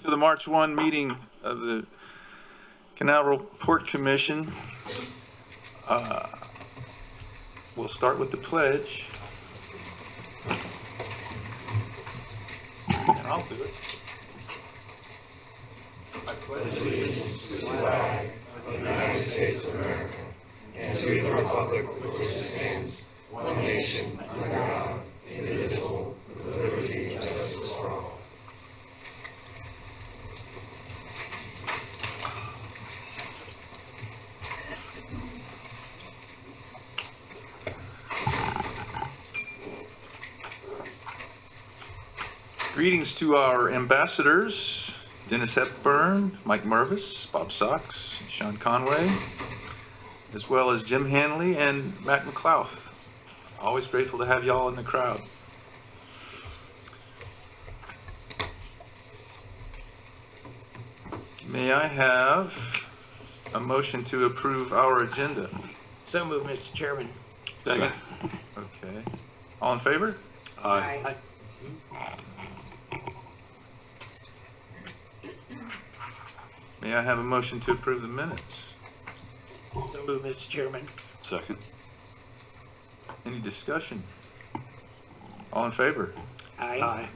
To the March 1 meeting of the Canaveral Port Commission. We'll start with the pledge. And I'll do it. I pledge allegiance to the flag of the United States of America and to the republic for which it stands, one nation, under God, indivisible, with liberty and justice for all. Greetings to our ambassadors, Dennis Hepburn, Mike Mervis, Bob Sox, Sean Conway, as well as Jim Hanley and Matt McLouth. Always grateful to have y'all in the crowd. May I have a motion to approve our agenda? So moved, Mr. Chairman. Second. Okay. All in favor? Aye. May I have a motion to approve the minutes? So moved, Mr. Chairman. Second. Any discussion? All in favor? Aye.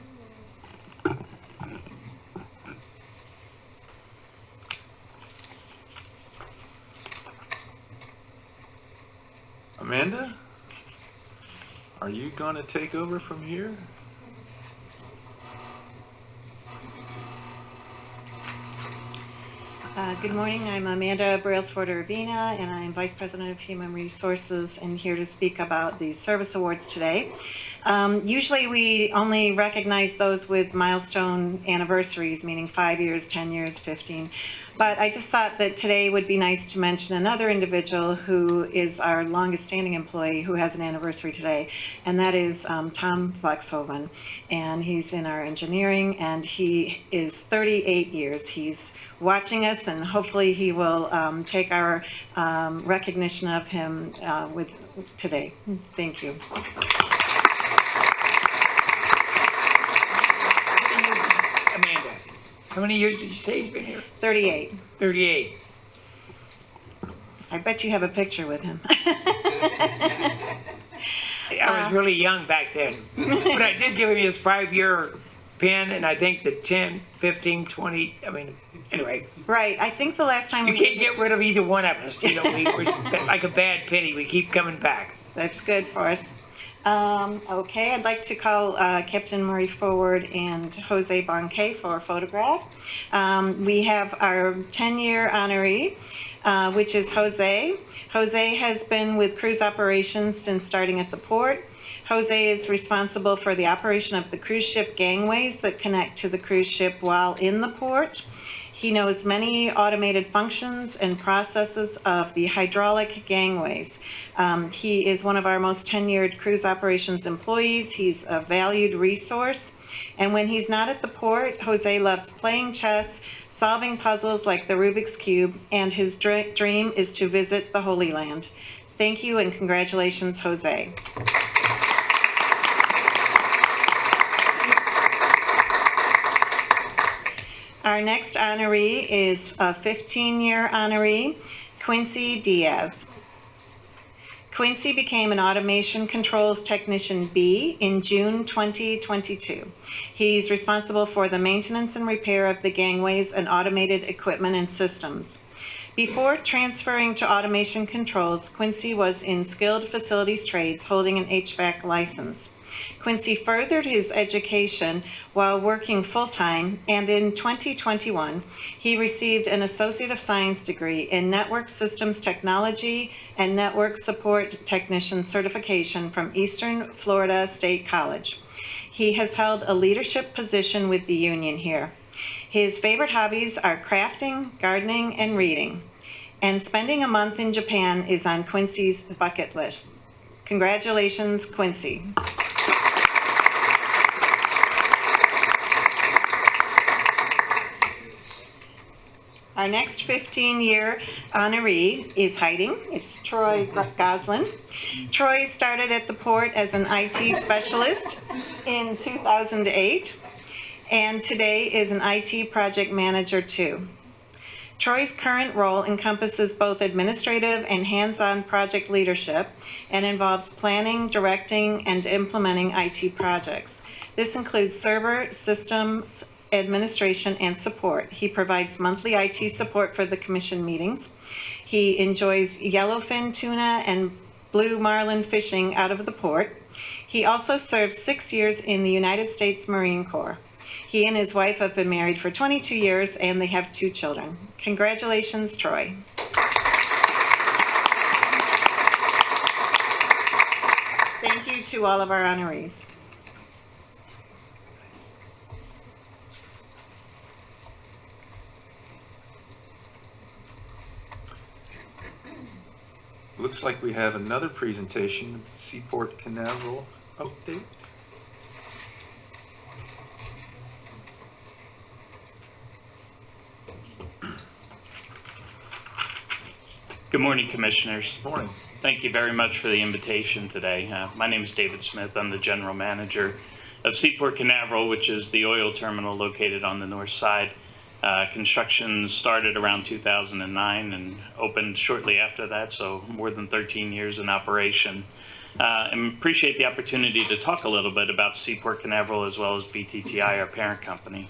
Amanda? Are you going to take over from here? Good morning. I'm Amanda Brailsford-Urbina, and I'm Vice President of Human Resources and here to speak about the service awards today. Usually we only recognize those with milestone anniversaries, meaning 5 years, 10 years, 15. But I just thought that today would be nice to mention another individual who is our longest standing employee who has an anniversary today, and that is Tom Flexhoven. And he's in our engineering, and he is 38 years. He's watching us, and hopefully he will take our recognition of him with today. Thank you. Amanda, how many years did you say he's been here? 38. 38. I bet you have a picture with him. I was really young back then. But I did give him his 5-year pin, and I think the 10, 15, 20, anyway. Right. I think the last time You can't get rid of either one of us. You know, we're like a bad penny. We keep coming back. That's good for us. Okay, I'd like to call Captain Murray forward and Jose Bonque for a photograph. We have our 10-year honoree, which is Jose. Jose has been with cruise operations since starting at the port. Jose is responsible for the operation of the cruise ship gangways that connect to the cruise ship while in the port. He knows many automated functions and processes of the hydraulic gangways. He is one of our most tenured cruise operations employees. He's a valued resource. And when he's not at the port, Jose loves playing chess, solving puzzles like the Rubik's Cube, and his dream is to visit the Holy Land. Thank you and congratulations, Jose. Our next honoree is a 15-year honoree, Quincy Diaz. Quincy became an Automation Controls Technician B in June 2022. He's responsible for the maintenance and repair of the gangways and automated equipment and systems. Before transferring to Automation Controls, Quincy was in skilled facilities trades holding an HVAC license. Quincy furthered his education while working full-time, and in 2021, he received an Associate of Science degree in Network Systems Technology and Network Support Technician certification from Eastern Florida State College. He has held a leadership position with the union here. His favorite hobbies are crafting, gardening, and reading. And spending a month in Japan is on Quincy's bucket list. Congratulations, Quincy. Our next 15-year honoree is hiding. It's Troy Goslin. Troy started at the port as an IT specialist in 2008. and today is an IT project manager too. Troy's current role encompasses both administrative and hands-on project leadership and involves planning, directing, and implementing IT projects. This includes server, systems, administration, and support. He provides monthly IT support for the commission meetings. He enjoys yellowfin tuna and blue marlin fishing out of the port. He also served 6 years in the United States Marine Corps. He and his wife have been married for 22 years and they have 2 children. Congratulations, Troy. Thank you to all of our honorees. Looks like we have another presentation, Seaport Canaveral update. Good morning, Commissioners. Morning. Thank you very much for the invitation today. My name is David Smith. I'm the General Manager of Seaport Canaveral, which is the oil terminal located on the north side. Construction started around 2009 and opened shortly after that, so more than 13 years in operation. And appreciate the opportunity to talk a little bit about Seaport Canaveral as well as VTTI, our parent company.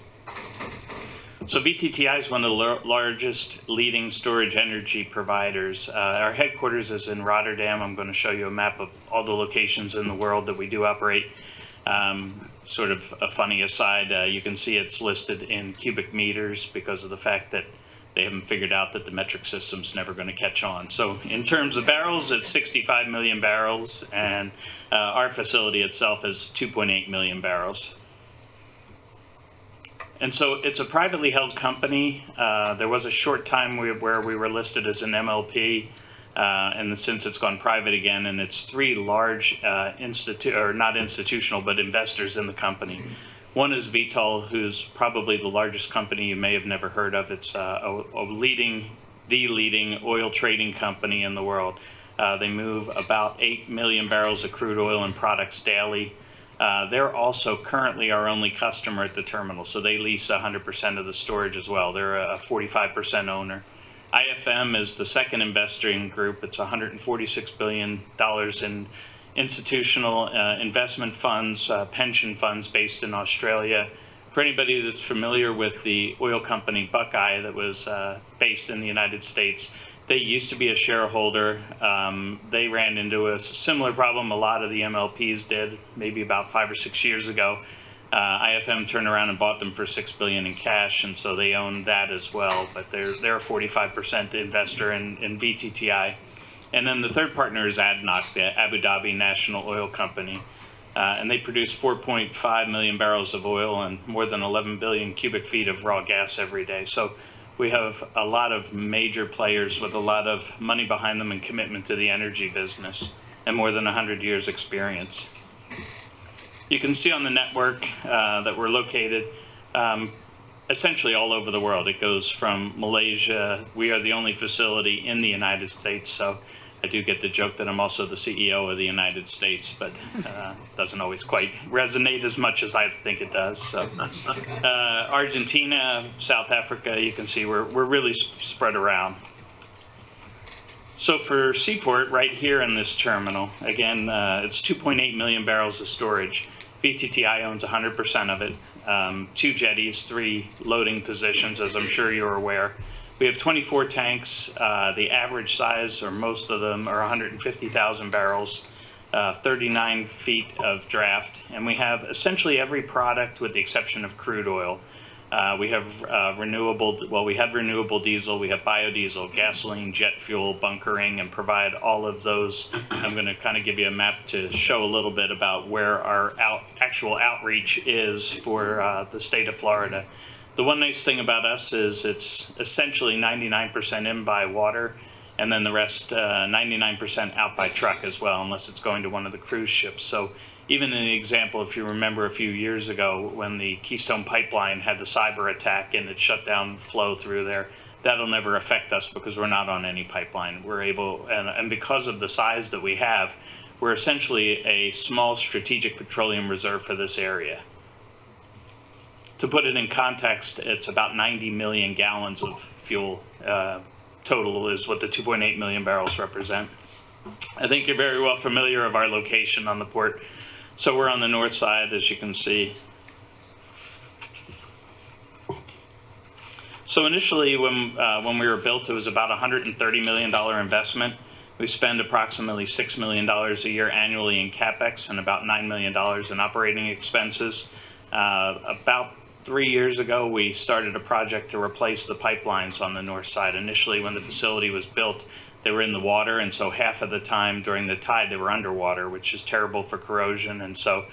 So VTTI is one of the largest leading storage energy providers. Our headquarters is in Rotterdam. I'm going to show you a map of all the locations in the world that we do operate. Sort of a funny aside, you can see it's listed in cubic meters because of the fact that they haven't figured out that the metric system's never going to catch on. So in terms of barrels, it's 65 million barrels, and our facility itself is 2.8 million barrels. And so it's a privately held company. There was a short time where we were listed as an MLP, and since it's gone private again, and it's 3 large not institutional, but investors in the company. One is Vitol, who's probably the largest company you may have never heard of. It's the leading oil trading company in the world. They move about 8 million barrels of crude oil and products daily. They're also currently our only customer at the terminal, so they lease 100% of the storage as well. They're a 45% owner. IFM is the second investing group. It's $146 billion in institutional investment funds, pension funds based in Australia. For anybody that's familiar with the oil company Buckeye that was based in the United States, they used to be a shareholder. They ran into a similar problem a lot of the MLPs did, maybe about 5 or 6 years ago. IFM turned around and bought them for $6 billion in cash, and so they own that as well. But they're a 45% investor in VTTI. And then the third partner is ADNOC, the Abu Dhabi National Oil Company. And they produce 4.5 million barrels of oil and more than 11 billion cubic feet of raw gas every day. So we have a lot of major players with a lot of money behind them and commitment to the energy business and more than 100 years experience. You can see on the network that we're located essentially all over the world. It goes from Malaysia. We are the only facility in the United States, so I do get the joke that I'm also the CEO of the United States, but doesn't always quite resonate as much as I think it does. So, Argentina, South Africa, you can see we're really spread around. So for Seaport, right here in this terminal, again, it's 2.8 million barrels of storage. VTTI owns 100% of it. 2 jetties, 3 loading positions, as I'm sure you're aware. We have 24 tanks. The average size, or most of them, are 150,000 barrels, 39 feet of draft. And we have essentially every product with the exception of crude oil. We have renewable diesel, we have biodiesel, gasoline, jet fuel, bunkering, and provide all of those. I'm going to kind of give you a map to show a little bit about where our actual outreach is for the state of Florida. The one nice thing about us is it's essentially 99% in by water, and then the rest 99% out by truck as well, unless it's going to one of the cruise ships. So even in the example, if you remember a few years ago when the Keystone Pipeline had the cyber attack and it shut down flow through there, that'll never affect us because we're not on any pipeline. We're able, and because of the size that we have, we're essentially a small strategic petroleum reserve for this area. To put it in context, it's about 90 million gallons of fuel total is what the 2.8 million barrels represent. I think you're very well familiar of our location on the port. So we're on the north side, as you can see. So initially, when we were built, it was about a $130 million investment. We spend approximately $6 million a year annually in CapEx and about $9 million in operating expenses. About 3 years ago, we started a project to replace the pipelines on the north side. Initially, when the facility was built, they were in the water, and so half of the time during the tide, they were underwater, which is terrible for corrosion. And so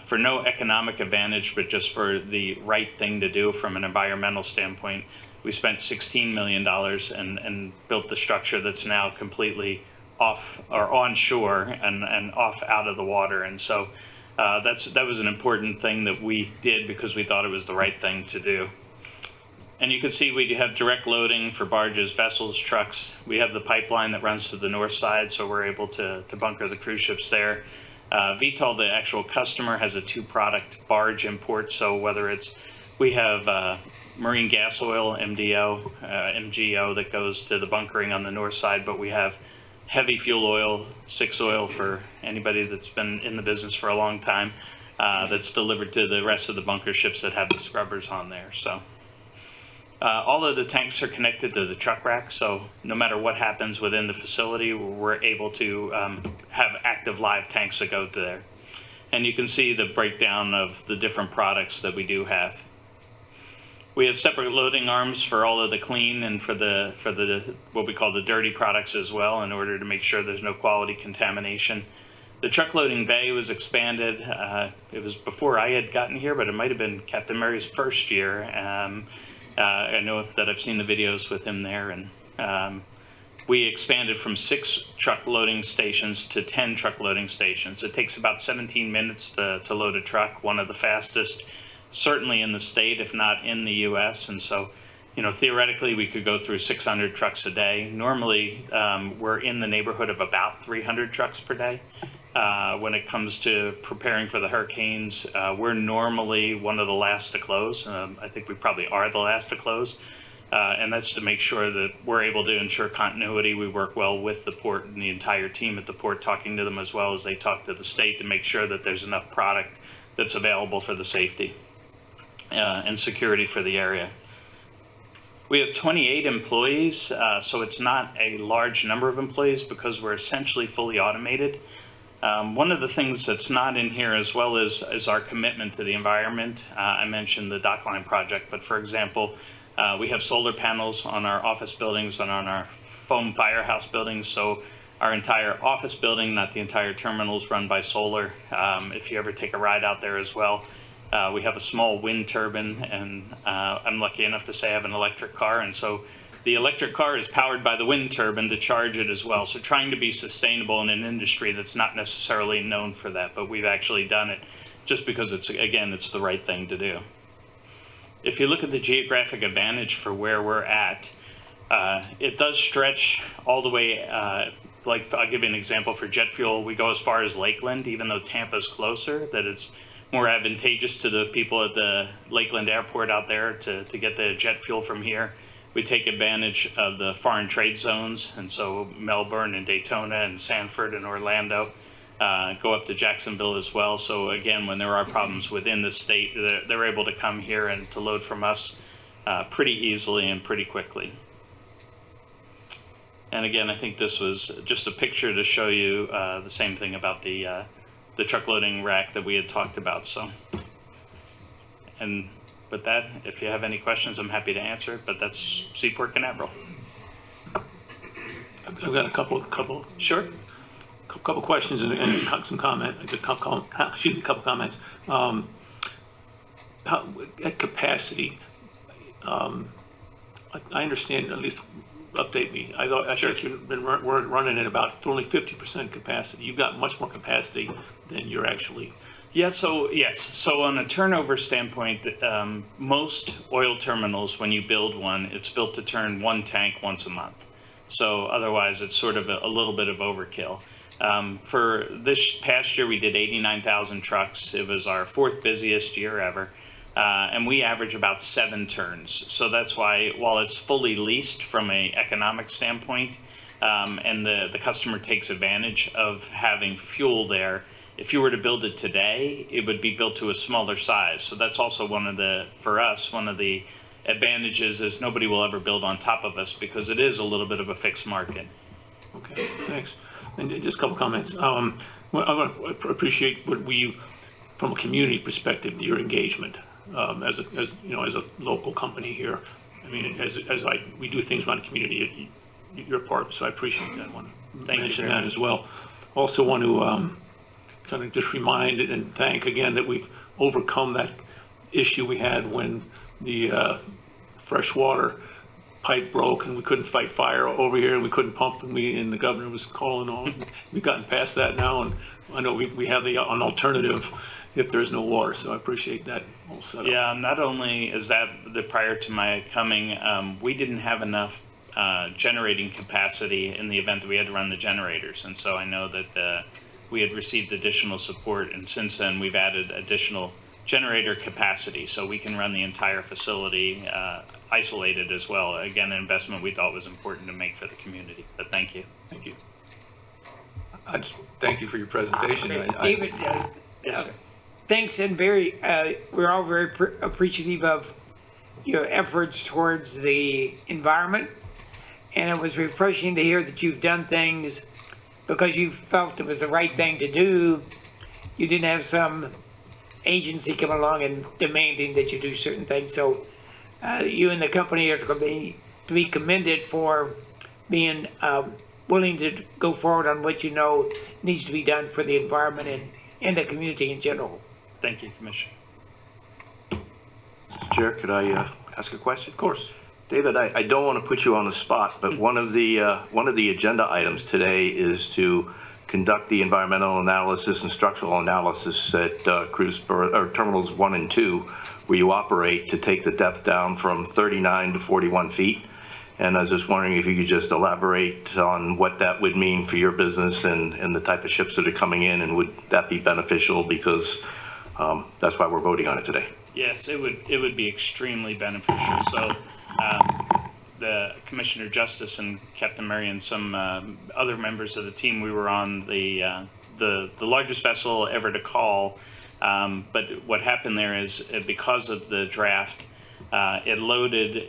for no economic advantage, but just for the right thing to do from an environmental standpoint, we spent $16 million and built the structure that's now completely off or on shore and off out of the water. And so that was an important thing that we did because we thought it was the right thing to do. And you can see we have direct loading for barges, vessels, trucks. We have the pipeline that runs to the north side, so we're able to bunker the cruise ships there. Vitol, the actual customer, has a two-product barge import, so whether it's, we have marine gas oil, MGO, that goes to the bunkering on the north side, but we have heavy fuel oil, 6 oil for anybody that's been in the business for a long time, that's delivered to the rest of the bunker ships that have the scrubbers on there. So all of the tanks are connected to the truck rack, so no matter what happens within the facility, we're able to have active live tanks that go to there. And you can see the breakdown of the different products that we do have. We have separate loading arms for all of the clean and for the what we call the dirty products as well, in order to make sure there's no quality contamination. The truck loading bay was expanded. It was before I had gotten here, but it might have been Captain Murray's first year. I know that I've seen the videos with him there, and we expanded from 6 truck loading stations to 10 truck loading stations. It takes about 17 minutes to load a truck, one of the fastest, certainly in the state, if not in the U.S. And so, you know, theoretically, we could go through 600 trucks a day. Normally, we're in the neighborhood of about 300 trucks per day. When it comes to preparing for the hurricanes, we're normally one of the last to close. I think we probably are the last to close. And that's to make sure that we're able to ensure continuity. We work well with the port and the entire team at the port, talking to them as well as they talk to the state to make sure that there's enough product that's available for the safety and security for the area. We have 28 employees, so it's not a large number of employees because we're essentially fully automated. One of the things that's not in here as well is our commitment to the environment. I mentioned the dockline project, but for example, we have solar panels on our office buildings and on our foam firehouse buildings. So our entire office building, not the entire terminal, is run by solar. If you ever take a ride out there as well, we have a small wind turbine, and I'm lucky enough to say I have an electric car, and so the electric car is powered by the wind turbine to charge it as well. So trying to be sustainable in an industry that's not necessarily known for that, but we've actually done it just because it's the right thing to do. If you look at the geographic advantage for where we're at, it does stretch all the way, like I'll give you an example for jet fuel. We go as far as Lakeland, even though Tampa's closer, that it's more advantageous to the people at the Lakeland airport out there to get the jet fuel from here. We take advantage of the foreign trade zones, and so Melbourne and Daytona and Sanford and Orlando go up to Jacksonville as well. So again, when there are problems within the state, they're able to come here and to load from us pretty easily and pretty quickly. And again, I think this was just a picture to show you the same thing about the truck loading rack that we had talked about. So, and with that, if you have any questions, I'm happy to answer, but that's Seaport Canaveral. I've got a couple Sure. questions and some comment. A couple comments. At capacity, I understand. At least update me. I think you've been running at about only 50% capacity. You've got much more capacity than you're actually. Yeah, so yes. So on a turnover standpoint, most oil terminals, when you build one, it's built to turn one tank once a month. So otherwise, it's sort of a little bit of overkill. For this past year, we did 89,000 trucks. It was our 4th busiest year ever. and we average about 7 turns. So that's why, while it's fully leased from an economic standpoint, and the customer takes advantage of having fuel there, if you were to build it today, it would be built to a smaller size. So that's also for us, one of the advantages is nobody will ever build on top of us because it is a little bit of a fixed market. Okay, thanks. And just a couple comments. Well, I want to appreciate what from a community perspective, your engagement as a local company here. I mean, we do things around the community, you're part, so I appreciate that. I want to Thank you mention very that as well. Also want to kind of just remind and thank again that we've overcome that issue we had when the freshwater pipe broke and we couldn't fight fire over here and we couldn't pump and the governor was calling on. We've gotten past that now, and I know we have an alternative if there's no water, so I appreciate that whole setup. Yeah, not only is that prior to my coming, we didn't have enough generating capacity in the event that we had to run the generators, and so I know that we had received additional support, and since then we've added additional generator capacity so we can run the entire facility isolated as well. Again, an investment we thought was important to make for the community, but thank you. Thank you. I just thank you for your presentation. David, Yes, sir. thanks, and we're all very appreciative of your efforts towards the environment. And it was refreshing to hear that you've done things because you felt it was the right thing to do. You didn't have some agency come along and demanding that you do certain things. So you and the company are to be commended for being willing to go forward on what you know needs to be done for the environment and the community in general. Thank you, Commissioner. Mr. Chair, could I ask a question? Of course. David, I don't want to put you on the spot, but one of the agenda items today is to conduct the environmental analysis and structural analysis at terminals 1 and 2, where you operate, to take the depth down from 39 to 41 feet. And I was just wondering if you could just elaborate on what that would mean for your business and the type of ships that are coming in, and would that be beneficial, because that's why we're voting on it today. Yes, it would be extremely beneficial. So the Commissioner Justice and Captain Murray and some other members of the team, we were on the largest vessel ever to call. But what happened there is because of the draft, it loaded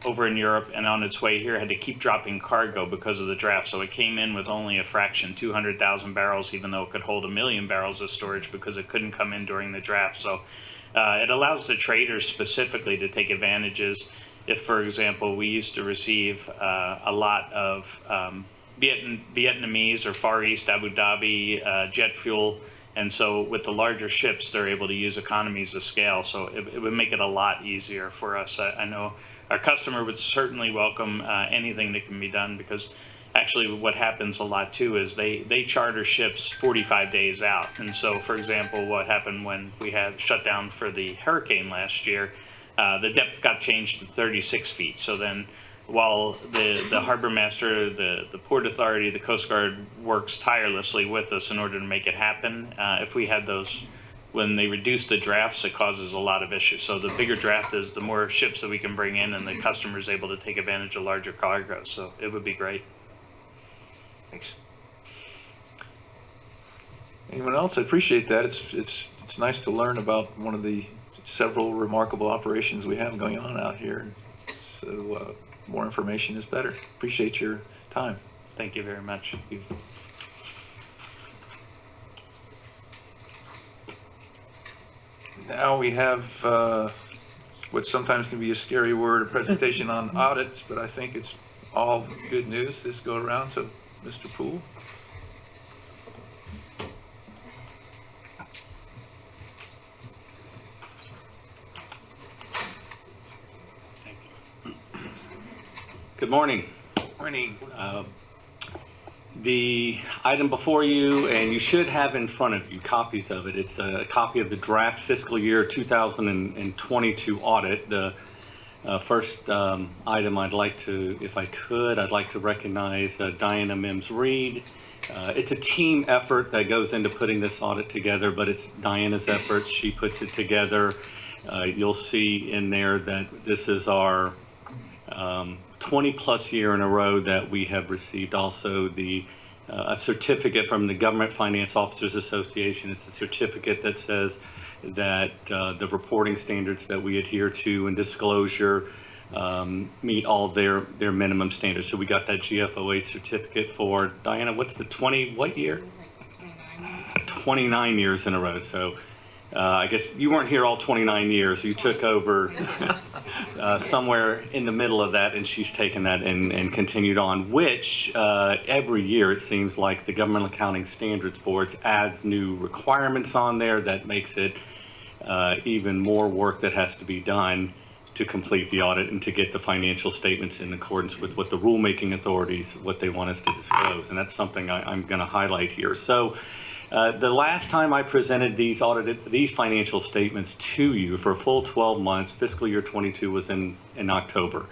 over in Europe, and on its way here had to keep dropping cargo because of the draft. So it came in with only a fraction, 200,000 barrels, even though it could hold 1 million barrels of storage, because it couldn't come in during the draft. So it allows the traders specifically to take advantages. If, for example, we used to receive a lot of Vietnamese or Far East Abu Dhabi jet fuel, and so with the larger ships, they're able to use economies of scale. So it would make it a lot easier for us. I know our customer would certainly welcome anything that can be done, because actually what happens a lot too is they charter ships 45 days out. And so, for example, what happened when we had shut down for the hurricane last year, the depth got changed to 36 feet. So then while the harbor master, the port authority, the Coast Guard works tirelessly with us in order to make it happen, if we had those, when they reduce the drafts, it causes a lot of issues. So the bigger draft is, the more ships that we can bring in, and the customer is able to take advantage of larger cargo. So it would be great. Thanks. Anyone else? I appreciate that. It's nice to learn about one of the several remarkable operations we have going on out here. So more information is better. Appreciate your time. Thank you very much. Now we have what sometimes can be a scary word, a presentation on audits, but I think it's all good news this go around. So, Mr. Poole. Good morning. Morning. The item before you, and you should have in front of you copies of it, it's a copy of the draft fiscal year 2022 audit. The first item I'd like to, if I could, I'd like to recognize Diana Mims-Reed. It's a team effort that goes into putting this audit together, but it's Diana's efforts. She puts it together. You'll see in there that this is our 20-plus year in a row that we have received also a certificate from the Government Finance Officers Association. It's a certificate that says that the reporting standards that we adhere to and disclosure meet all their minimum standards. So we got that GFOA certificate for, Diana, what's the what year? 29 years in a row. So I guess you weren't here all 29 years. You took over somewhere in the middle of that, and she's taken that and continued on, which every year it seems like the Government Accounting Standards Board adds new requirements on there that makes it even more work that has to be done to complete the audit and to get the financial statements in accordance with what the rulemaking authorities, what they want us to disclose. And that's something I'm going to highlight here. So the last time I presented these financial statements to you for a full 12 months, fiscal year 22 was in October.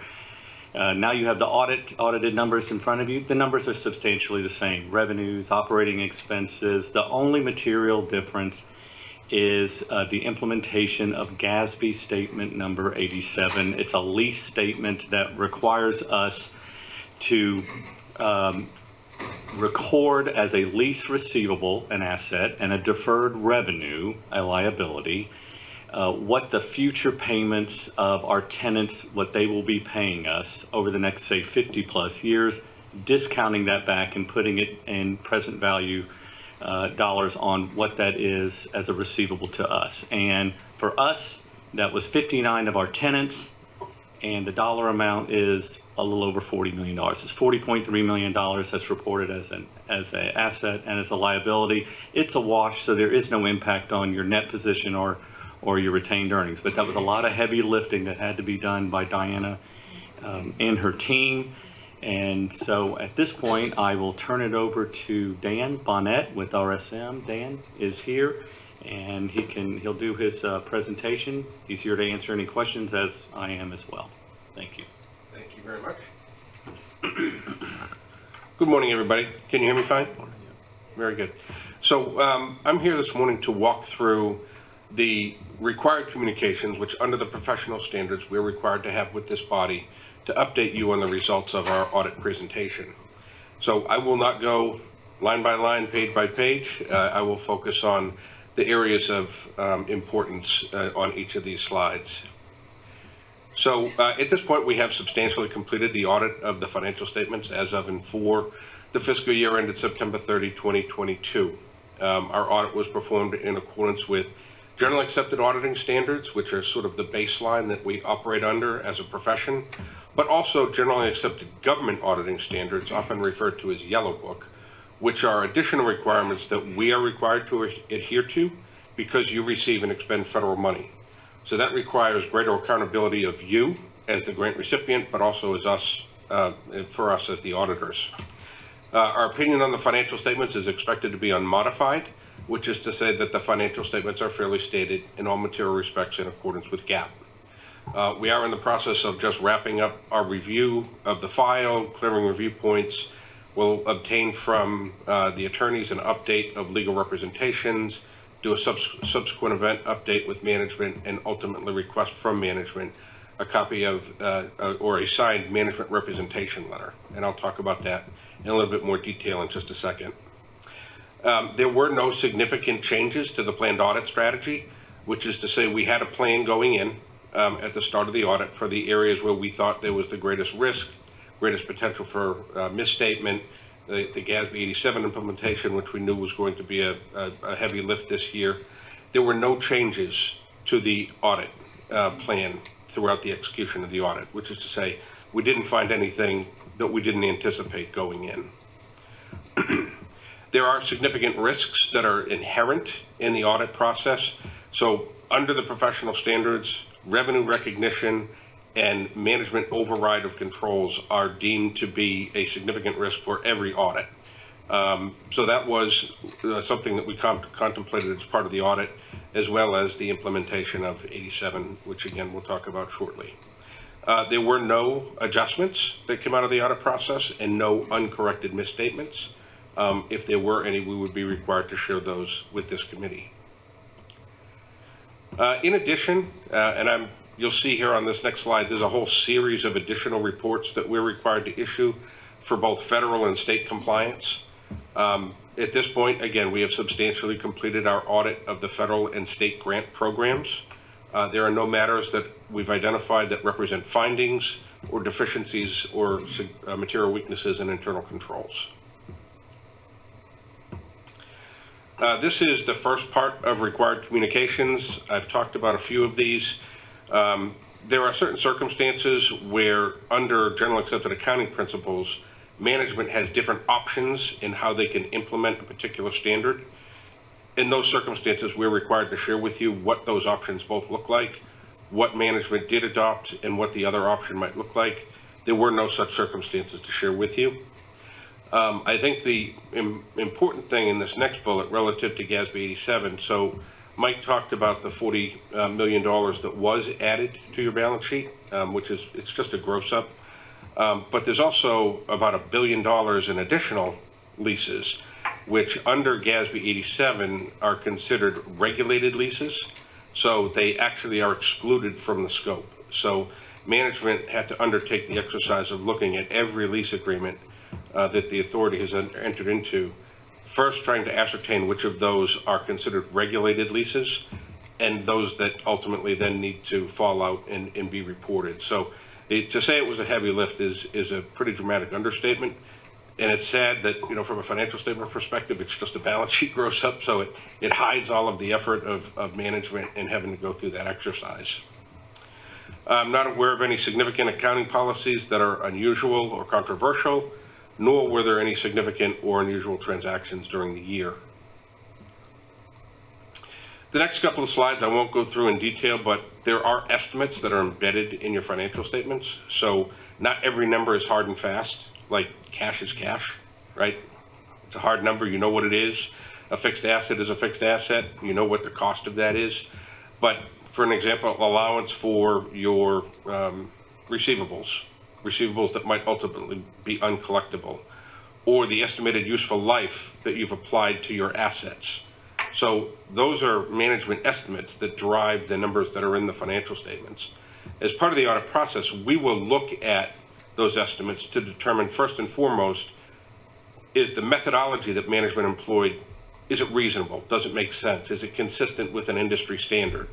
Now you have the audited numbers in front of you. The numbers are substantially the same. Revenues, operating expenses. The only material difference is the implementation of GASB statement number 87. It's a lease statement that requires us to record as a lease receivable an asset and a deferred revenue a liability, what the future payments of our tenants, what they will be paying us over the next, say, 50 plus years, discounting that back and putting it in present value dollars on what that is as a receivable to us. And for us, that was 59 of our tenants, and the dollar amount is a little over $40 million. It's $40.3 million that's reported as an asset and as a liability. It's a wash, so there is no impact on your net position or your retained earnings. But that was a lot of heavy lifting that had to be done by Diana and her team. And so at this point, I will turn it over to Dan Bonnet with RSM. Dan is here, and he'll do his presentation. He's here to answer any questions, as I am as well. Thank you. Thank you very much. Good morning, everybody. Can you hear me fine? Very good. So I'm here this morning to walk through the required communications, which under the professional standards we're required to have with this body to update you on the results of our audit presentation. So I will not go line by line, page by page. I will focus on the areas of importance on each of these slides. So at this point, we have substantially completed the audit of the financial statements as of and for the fiscal year ended September 30, 2022. Our audit was performed in accordance with generally accepted auditing standards, which are sort of the baseline that we operate under as a profession, but also generally accepted government auditing standards, often referred to as Yellow Book, which are additional requirements that we are required to adhere to because you receive and expend federal money. So that requires greater accountability of you as the grant recipient, but also as us, for us as the auditors. Our opinion on the financial statements is expected to be unmodified, which is to say that the financial statements are fairly stated in all material respects in accordance with GAAP. We are in the process of just wrapping up our review of the file, clearing review points. We'll obtain from the attorneys an update of legal representations, do a subsequent event update with management, and ultimately request from management a copy of or a signed management representation letter. And I'll talk about that in a little bit more detail in just a second. There were no significant changes to the planned audit strategy, which is to say we had a plan going in at the start of the audit for the areas where we thought there was the greatest risk, greatest potential for misstatement, the GASB 87 implementation, which we knew was going to be a heavy lift this year. There were no changes to the audit plan throughout the execution of the audit, which is to say we didn't find anything that we didn't anticipate going in. There are significant risks that are inherent in the audit process. So under the professional standards, revenue recognition and management override of controls are deemed to be a significant risk for every audit. So that was something that we contemplated as part of the audit, as well as the implementation of 87, which again we'll talk about shortly. There were no adjustments that came out of the audit process and no uncorrected misstatements. If there were any, we would be required to share those with this committee. In addition, you'll see here on this next slide, there's a whole series of additional reports that we're required to issue for both federal and state compliance. At this point, again, we have substantially completed our audit of the federal and state grant programs. There are no matters that we've identified that represent findings or deficiencies or material weaknesses in internal controls. This is the first part of required communications. I've talked about a few of these. There are certain circumstances where, under general accepted accounting principles, management has different options in how they can implement a particular standard. In those circumstances, we're required to share with you what those options both look like, what management did adopt, and what the other option might look like. There were no such circumstances to share with you. I think the important thing in this next bullet relative to GASB 87, so Mike talked about the $40 million that was added to your balance sheet, which is, it's just a gross up. But there's also about $1 billion in additional leases, which under GASB 87 are considered regulated leases. So they actually are excluded from the scope. So management had to undertake the exercise of looking at every lease agreement that the authority has entered into, first trying to ascertain which of those are considered regulated leases and those that ultimately then need to fall out and be reported. So to say it was a heavy lift is a pretty dramatic understatement. And it's sad that, you know, from a financial statement perspective, it's just a balance sheet gross up, so it hides all of the effort of management in having to go through that exercise. I'm not aware of any significant accounting policies that are unusual or controversial, nor were there any significant or unusual transactions during the year. The next couple of slides I won't go through in detail, but there are estimates that are embedded in your financial statements. So not every number is hard and fast, like cash is cash, right? It's a hard number, you know what it is. A fixed asset is a fixed asset, you know what the cost of that is. But for an example, allowance for your receivables that might ultimately be uncollectible, or the estimated useful life that you've applied to your assets. So those are management estimates that drive the numbers that are in the financial statements. As part of the audit process, we will look at those estimates to determine, first and foremost, is the methodology that management employed, is it reasonable? Does it make sense? Is it consistent with an industry standard?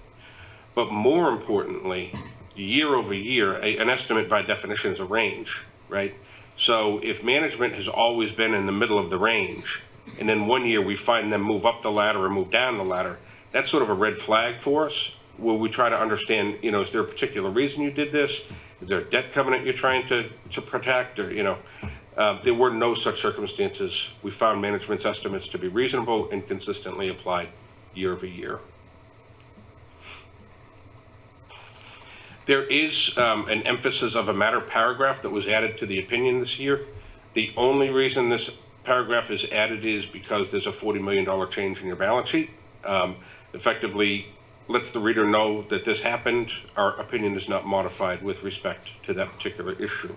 But more importantly, year over year, an estimate by definition is a range, right? So if management has always been in the middle of the range, and then one year we find them move up the ladder or move down the ladder, that's sort of a red flag for us, where we try to understand, you know, is there a particular reason you did this? Is there a debt covenant you're trying to protect? Or, you know, there were no such circumstances. We found management's estimates to be reasonable and consistently applied year over year. There is an emphasis of a matter paragraph that was added to the opinion this year. The only reason this paragraph is added is because there's a $40 million change in your balance sheet. Effectively lets the reader know that this happened. Our opinion is not modified with respect to that particular issue.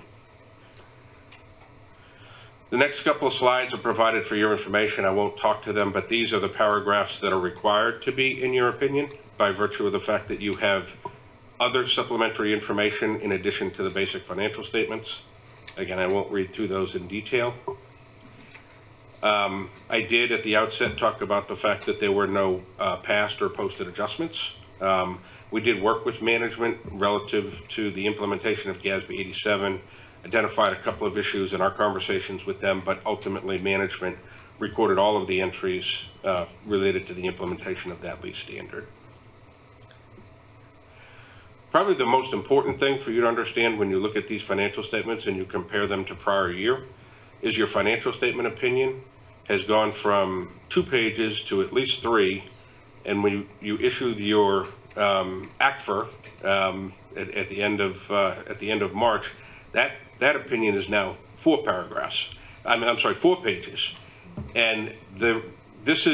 The next couple of slides are provided for your information. I won't talk to them, but these are the paragraphs that are required to be in your opinion by virtue of the fact that you have other supplementary information in addition to the basic financial statements. Again, I won't read through those in detail. I did at the outset talk about the fact that there were no past or posted adjustments. We did work with management relative to the implementation of GASB 87, identified a couple of issues in our conversations with them, but ultimately management recorded all of the entries related to the implementation of that lease standard. Probably the most important thing for you to understand when you look at these financial statements and you compare them to prior year is your financial statement opinion has gone from 2 pages to at least 3. And when you issued your ACFR at the end of March, that opinion is now 4 paragraphs. I'm sorry, 4 pages. And this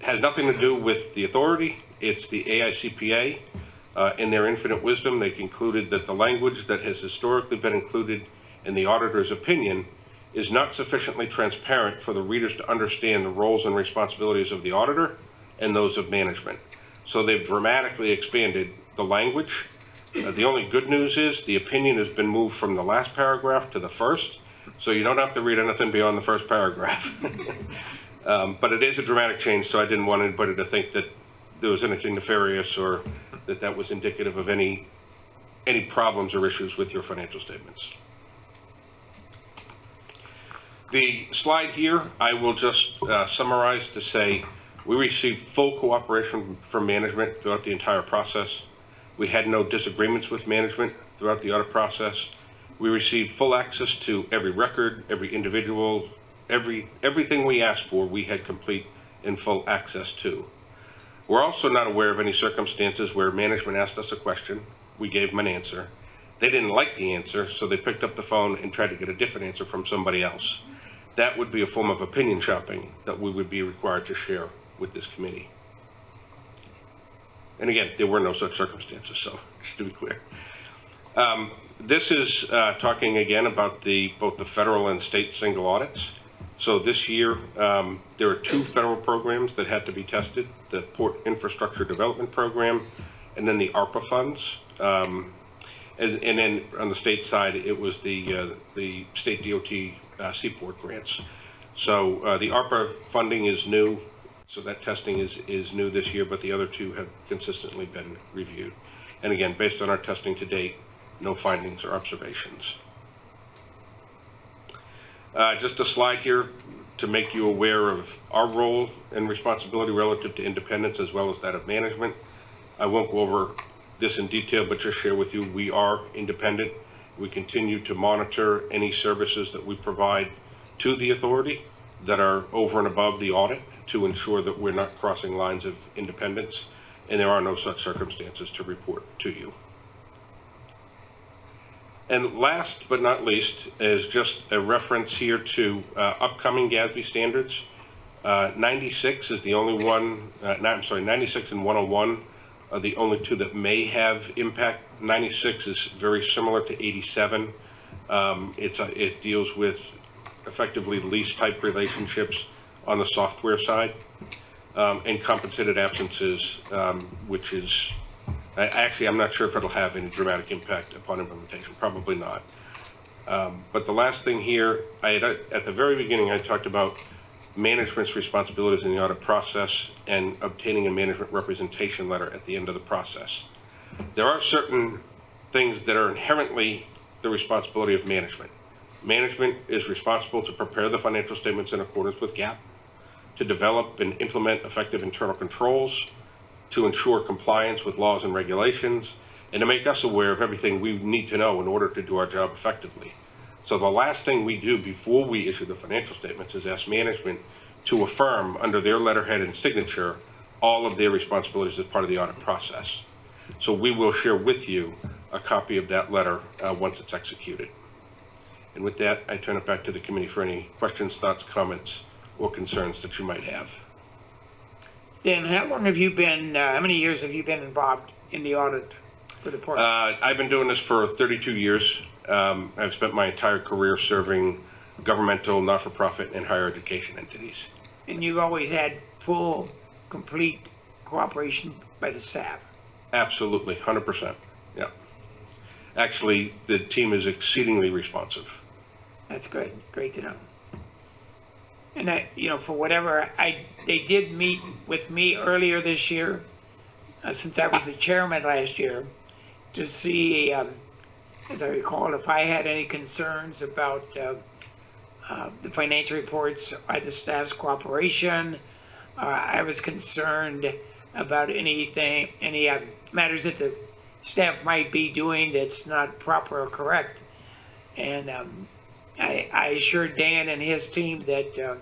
has nothing to do with the authority. It's the AICPA. In their infinite wisdom, they concluded that the language that has historically been included in the auditor's opinion is not sufficiently transparent for the readers to understand the roles and responsibilities of the auditor and those of management. So they've dramatically expanded the language. The only good news is the opinion has been moved from the last paragraph to the first, so you don't have to read anything beyond the first paragraph. But it is a dramatic change, so I didn't want anybody to think that there was anything nefarious or that was indicative of any problems or issues with your financial statements. The slide here, I will just summarize to say we received full cooperation from management throughout the entire process. We had no disagreements with management throughout the audit process. We received full access to every record, every individual, everything we asked for, we had complete and full access to. We're also not aware of any circumstances where management asked us a question, we gave them an answer. They didn't like the answer, so they picked up the phone and tried to get a different answer from somebody else. That would be a form of opinion shopping that we would be required to share with this committee. And again, there were no such circumstances, so just to be clear. This is talking again about both the federal and state single audits. So this year, there are 2 federal programs that had to be tested, the Port Infrastructure Development Program and then the ARPA funds. And then on the state side, it was the state DOT Seaport grants. So the ARPA funding is new, so that testing is new this year, but the other 2 have consistently been reviewed. And again, based on our testing to date, no findings or observations. Just a slide here to make you aware of our role and responsibility relative to independence as well as that of management. I won't go over this in detail, but just share with you, we are independent. We continue to monitor any services that we provide to the authority that are over and above the audit to ensure that we're not crossing lines of independence, and there are no such circumstances to report to you. And last but not least is just a reference here to upcoming GASB standards. 96 is the only one, 96 and 101 are the only 2 that may have impact. 96 is very similar to 87. It deals with effectively lease type relationships on the software side, and compensated absences, which is, actually, I'm not sure if it'll have any dramatic impact upon implementation, probably not. But the last thing here, at the very beginning, I talked about management's responsibilities in the audit process and obtaining a management representation letter at the end of the process. There are certain things that are inherently the responsibility of management. Management is responsible to prepare the financial statements in accordance with GAAP, to develop and implement effective internal controls, to ensure compliance with laws and regulations, and to make us aware of everything we need to know in order to do our job effectively. So the last thing we do before we issue the financial statements is ask management to affirm under their letterhead and signature all of their responsibilities as part of the audit process. So we will share with you a copy of that letter once it's executed. And with that, I turn it back to the committee for any questions, thoughts, comments, or concerns that you might have. Dan, how many years have you been involved in the audit for the port? I've been doing this for 32 years. I've spent my entire career serving governmental, not-for-profit, and higher education entities. And you've always had full, complete cooperation by the staff? Absolutely, 100%, yeah. Actually, the team is exceedingly responsive. That's good, great to know. And for whatever, they did meet with me earlier this year, since I was the chairman last year, to see, as I recall, if I had any concerns about the financial reports by the staff's cooperation. I was concerned about any matters that the staff might be doing that's not proper or correct. And I assured Dan and his team that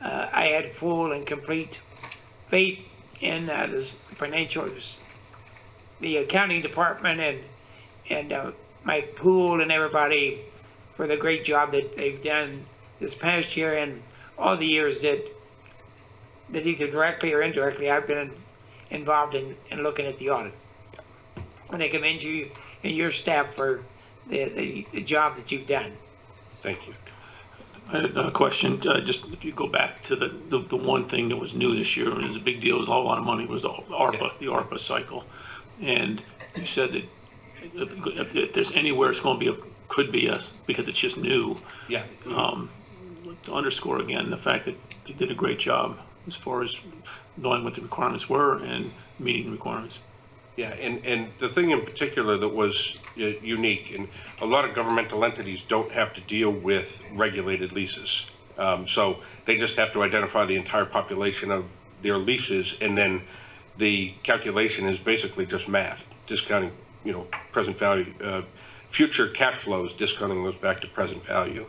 I had full and complete faith in the accounting department and Mike Poole and everybody for the great job that they've done this past year and all the years that either directly or indirectly I've been involved in looking at the audit. And I commend you and your staff for the job that you've done. Thank you. I had a question, just if you go back to the one thing that was new this year, and it was a big deal, it was a whole lot of money, was the ARPA cycle. And you said that if there's anywhere it's going to be, could be us, because it's just new. Yeah. To underscore again, the fact that they did a great job as far as knowing what the requirements were and meeting the requirements. Yeah, and the thing in particular that was unique, and a lot of governmental entities don't have to deal with regulated leases. So they just have to identify the entire population of their leases, and then the calculation is basically just math, discounting, present value, future cash flows, discounting those back to present value.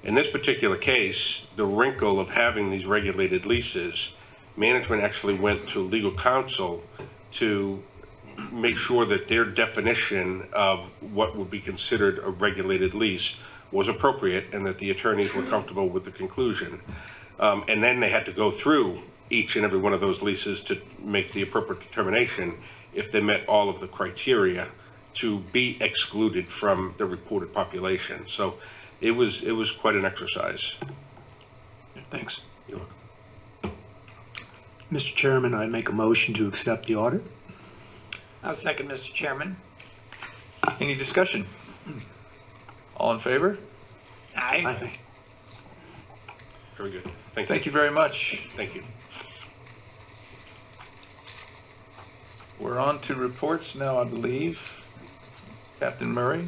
In this particular case, the wrinkle of having these regulated leases, management actually went to legal counsel to make sure that their definition of what would be considered a regulated lease was appropriate and that the attorneys were comfortable with the conclusion. And then they had to go through each and every one of those leases to make the appropriate determination if they met all of the criteria to be excluded from the reported population. So it was quite an exercise. Yeah, thanks. You're welcome. Mr. Chairman, I make a motion to accept the audit. I'll second, Mr. Chairman. Any discussion? All in favor? Aye. Very good. Thank you. Thank you very much. Thank you. We're on to reports now, I believe. Captain Murray?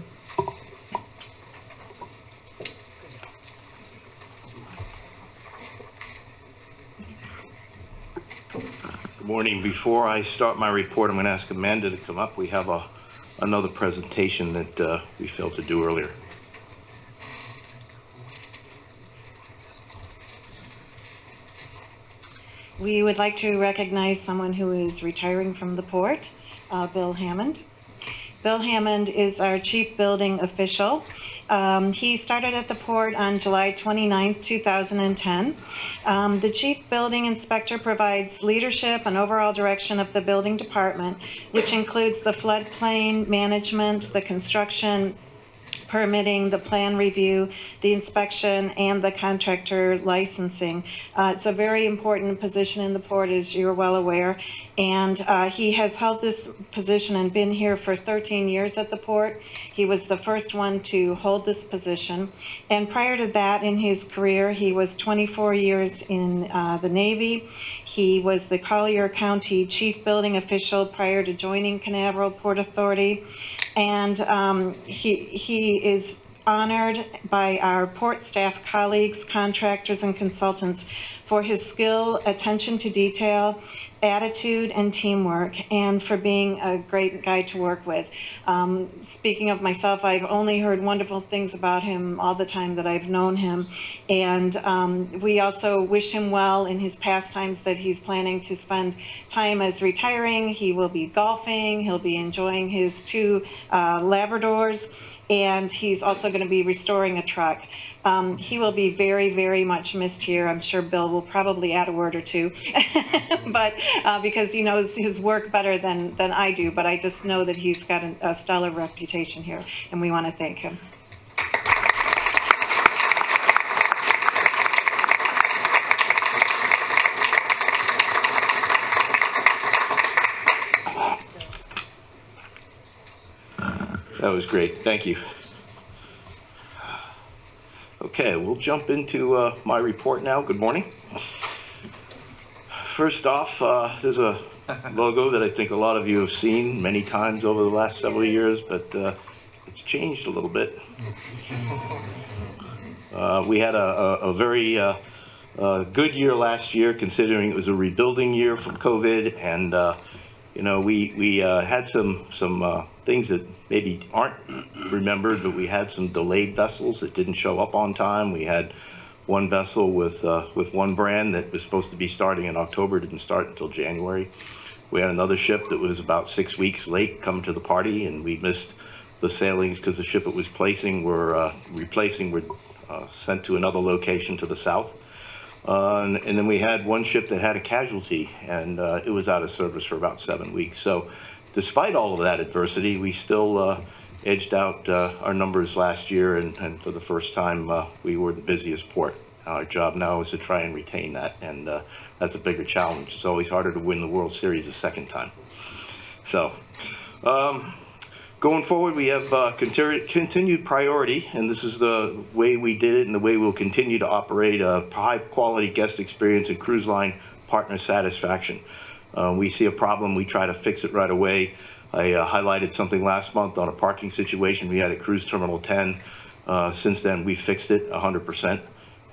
Good morning. Before I start my report, I'm going to ask Amanda to come up. We have another presentation that we failed to do earlier. We would like to recognize someone who is retiring from the port, Bill Hammond. Bill Hammond is our chief building official. He started at the port on July 29, 2010. The chief building inspector provides leadership and overall direction of the building department, which includes the floodplain management, the construction, permitting, the plan review, the inspection, and the contractor licensing. It's a very important position in the port, as you're well aware, and he has held this position and been here for 13 years at the port. He was the first one to hold this position, and prior to that in his career, he was 24 years in the Navy. He was the Collier County Chief Building Official prior to joining Canaveral Port Authority, and he is honored by our port staff colleagues, contractors, and consultants for his skill, attention to detail, attitude, and teamwork, and for being a great guy to work with. Speaking of myself, I've only heard wonderful things about him all the time that I've known him, and we also wish him well in his pastimes that he's planning to spend time as retiring. He will be golfing, he'll be enjoying his 2 Labradors, and he's also going to be restoring a truck. He will be very, very much missed here. I'm sure Bill will probably add a word or two, but because he knows his work better than I do, but I just know that he's got a stellar reputation here, and we want to thank him. That was great. Thank you. Okay, we'll jump into my report now. Good morning. First off, there's a logo that I think a lot of you have seen many times over the last several years, but it's changed a little bit. We had a very good year last year, considering it was a rebuilding year from COVID, and we had some things that maybe aren't remembered, but we had some delayed vessels that didn't show up on time. We had one vessel with one brand that was supposed to be starting in October, didn't start until January. We had another ship that was about 6 weeks late come to the party, and we missed the sailings because the ship it was replacing were sent to another location to the south. And then we had one ship that had a casualty, and it was out of service for about 7 weeks. So despite all of that adversity, we still edged out our numbers last year, and for the first time, we were the busiest port. Our job now is to try and retain that, and that's a bigger challenge. It's always harder to win the World Series a second time. So, going forward, we have continued priority, and this is the way we did it and the way we'll continue to operate a high-quality guest experience and cruise line partner satisfaction. We see a problem, we try to fix it right away. I highlighted something last month on a parking situation we had at Cruise Terminal 10. Since then, we fixed it 100%.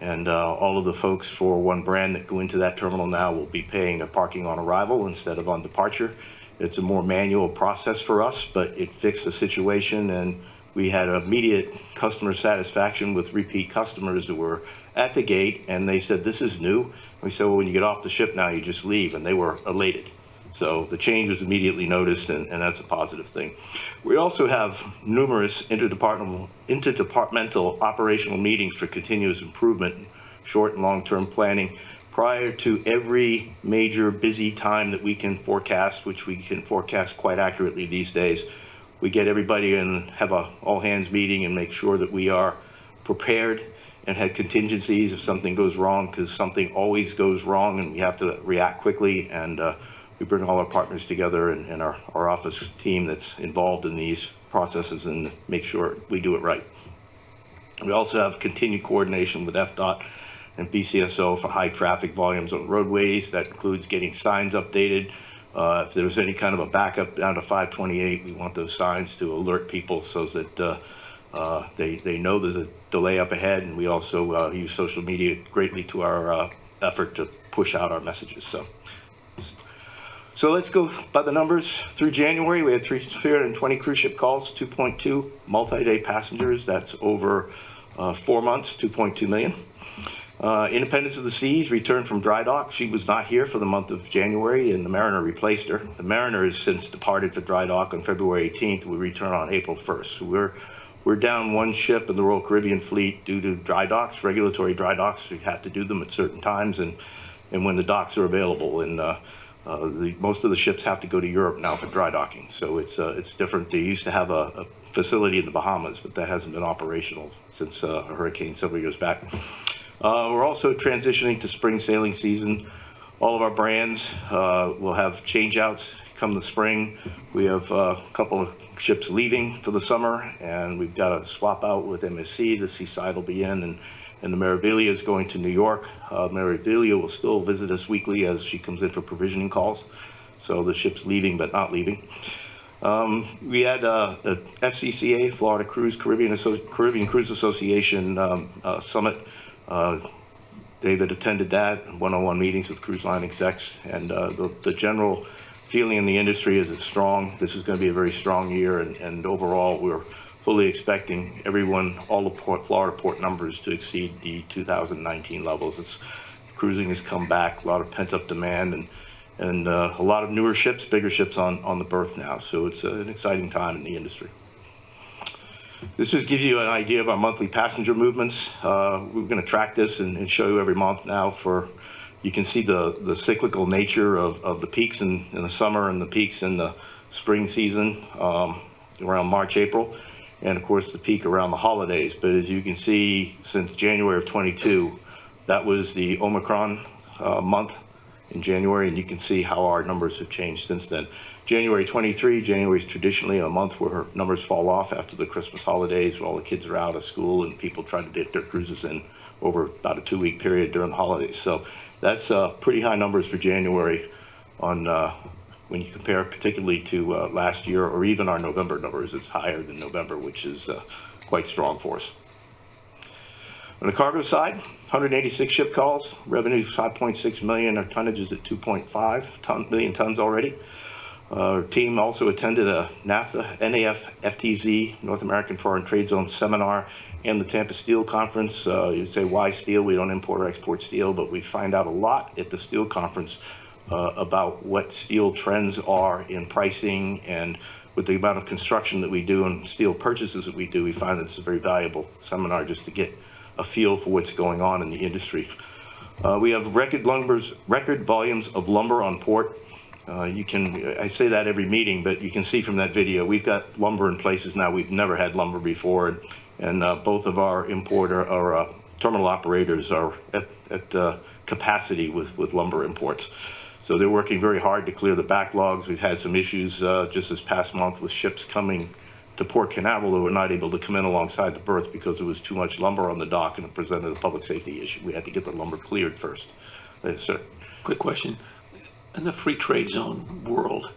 And all of the folks for One Brand that go into that terminal now will be paying a parking on arrival instead of on departure. It's a more manual process for us, but it fixed the situation, and we had immediate customer satisfaction with repeat customers that were at the gate, and they said, "This is new." We said, "Well, when you get off the ship now, you just leave," and they were elated. So the change was immediately noticed, and that's a positive thing. We also have numerous interdepartmental operational meetings for continuous improvement, short and long-term planning, prior to every major busy time that we can forecast, which we can forecast quite accurately these days. We get everybody in, have a all-hands meeting and make sure that we are prepared and had contingencies if something goes wrong, because something always goes wrong and we have to react quickly. And we bring all our partners together and our office team that's involved in these processes and make sure we do it right. We also have continued coordination with FDOT and BCSO for high traffic volumes on roadways. That includes getting signs updated. If there's any kind of a backup down to 528, we want those signs to alert people so that they know there's a delay up ahead. And we also use social media greatly to our effort to push out our messages. So let's go by the numbers. Through January, we had 320 cruise ship calls, 2.2 multi-day passengers. That's over 4 months, 2.2 million. Independence of the Seas returned from dry dock. She was not here for the month of January, and the Mariner replaced her. The Mariner has since departed for dry dock on February 18th. We return on April 1st. So we're down one ship in the Royal Caribbean fleet due to dry docks, regulatory dry docks. We have to do them at certain times and when the docks are available. And most of the ships have to go to Europe now for dry docking. So it's different. They used to have a facility in the Bahamas, but that hasn't been operational since a hurricane several years back. We're also transitioning to spring sailing season. All of our brands will have change-outs come the spring. We have a couple of ships leaving for the summer, and we've got a swap out with MSC. The Seaside will be in, and the Meraviglia is going to New York. Meraviglia will still visit us weekly as she comes in for provisioning calls. So the ship's leaving but not leaving. We had the FCCA, Florida Caribbean Cruise Association Summit. David attended that, one-on-one meetings with cruise line execs, and the general feeling in the industry is it's strong. This is going to be a very strong year, and overall we're fully expecting everyone, all the Florida port numbers to exceed the 2019 levels. Cruising has come back, a lot of pent-up demand, and a lot of newer ships, bigger ships on the berth now. So it's an exciting time in the industry. This just gives you an idea of our monthly passenger movements. We're going to track this and show you every month now. You can see the cyclical nature of the peaks in the summer and the peaks in the spring season around March, April, and of course the peak around the holidays. But as you can see, since January of 22, that was the Omicron month in January, and you can see how our numbers have changed since then. January 23, January is traditionally a month where numbers fall off after the Christmas holidays, where all the kids are out of school and people try to get their cruises in over about a 2-week period during the holidays. So that's pretty high numbers for January on when you compare particularly to last year, or even our November numbers. It's higher than November, which is quite strong for us. On the cargo side, 186 ship calls, revenue is 5.6 million. Our tonnage is at 2.5 million tons already. Our team also attended a NAF FTZ, North American Foreign Trade Zone seminar, and the Tampa Steel Conference. You'd say, why steel? We don't import or export steel, but we find out a lot at the Steel Conference about what steel trends are in pricing, and with the amount of construction that we do and steel purchases that we do, we find that it's a very valuable seminar just to get a feel for what's going on in the industry. We have record volumes of lumber on port. I say that every meeting, but you can see from that video, we've got lumber in places now we've never had lumber before, and both of our terminal operators are at capacity with lumber imports. So they're working very hard to clear the backlogs. We've had some issues just this past month with ships coming to Port Canaveral that were not able to come in alongside the berth because there was too much lumber on the dock and it presented a public safety issue. We had to get the lumber cleared first. Yes, sir. Quick question. In the free trade zone world,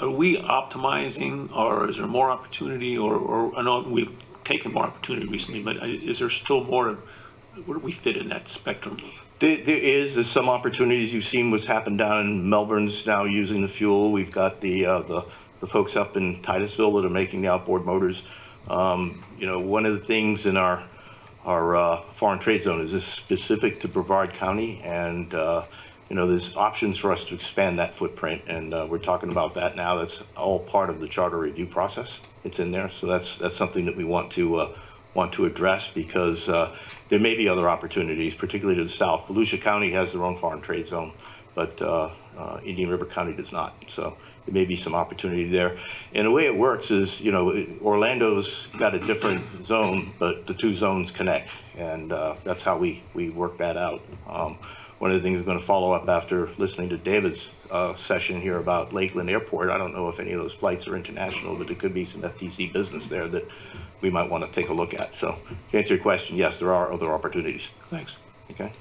are we optimizing, or is there more opportunity, or I know we've taken more opportunity recently, but is there still more? Where do we fit in that spectrum? There's some opportunities. You've seen what's happened down in Melbourne's now using the fuel. We've got the folks up in Titusville that are making the outboard motors. One of the things in our foreign trade zone is this specific to Brevard County, and there's options for us to expand that footprint, and we're talking about that now. That's all part of the charter review process. It's in there, so that's something that we want to address, because there may be other opportunities, particularly to the south. Volusia County has their own foreign trade zone, but Indian River County does not. So there may be some opportunity there. And the way it works is, Orlando's got a different zone, but the two zones connect, and that's how we work that out. One of the things we're going to follow up after listening to David's session here about Lakeland Airport. I don't know if any of those flights are international, but there could be some FTC business there that we might want to take a look at. So to answer your question, yes, there are other opportunities. Thanks. Okay.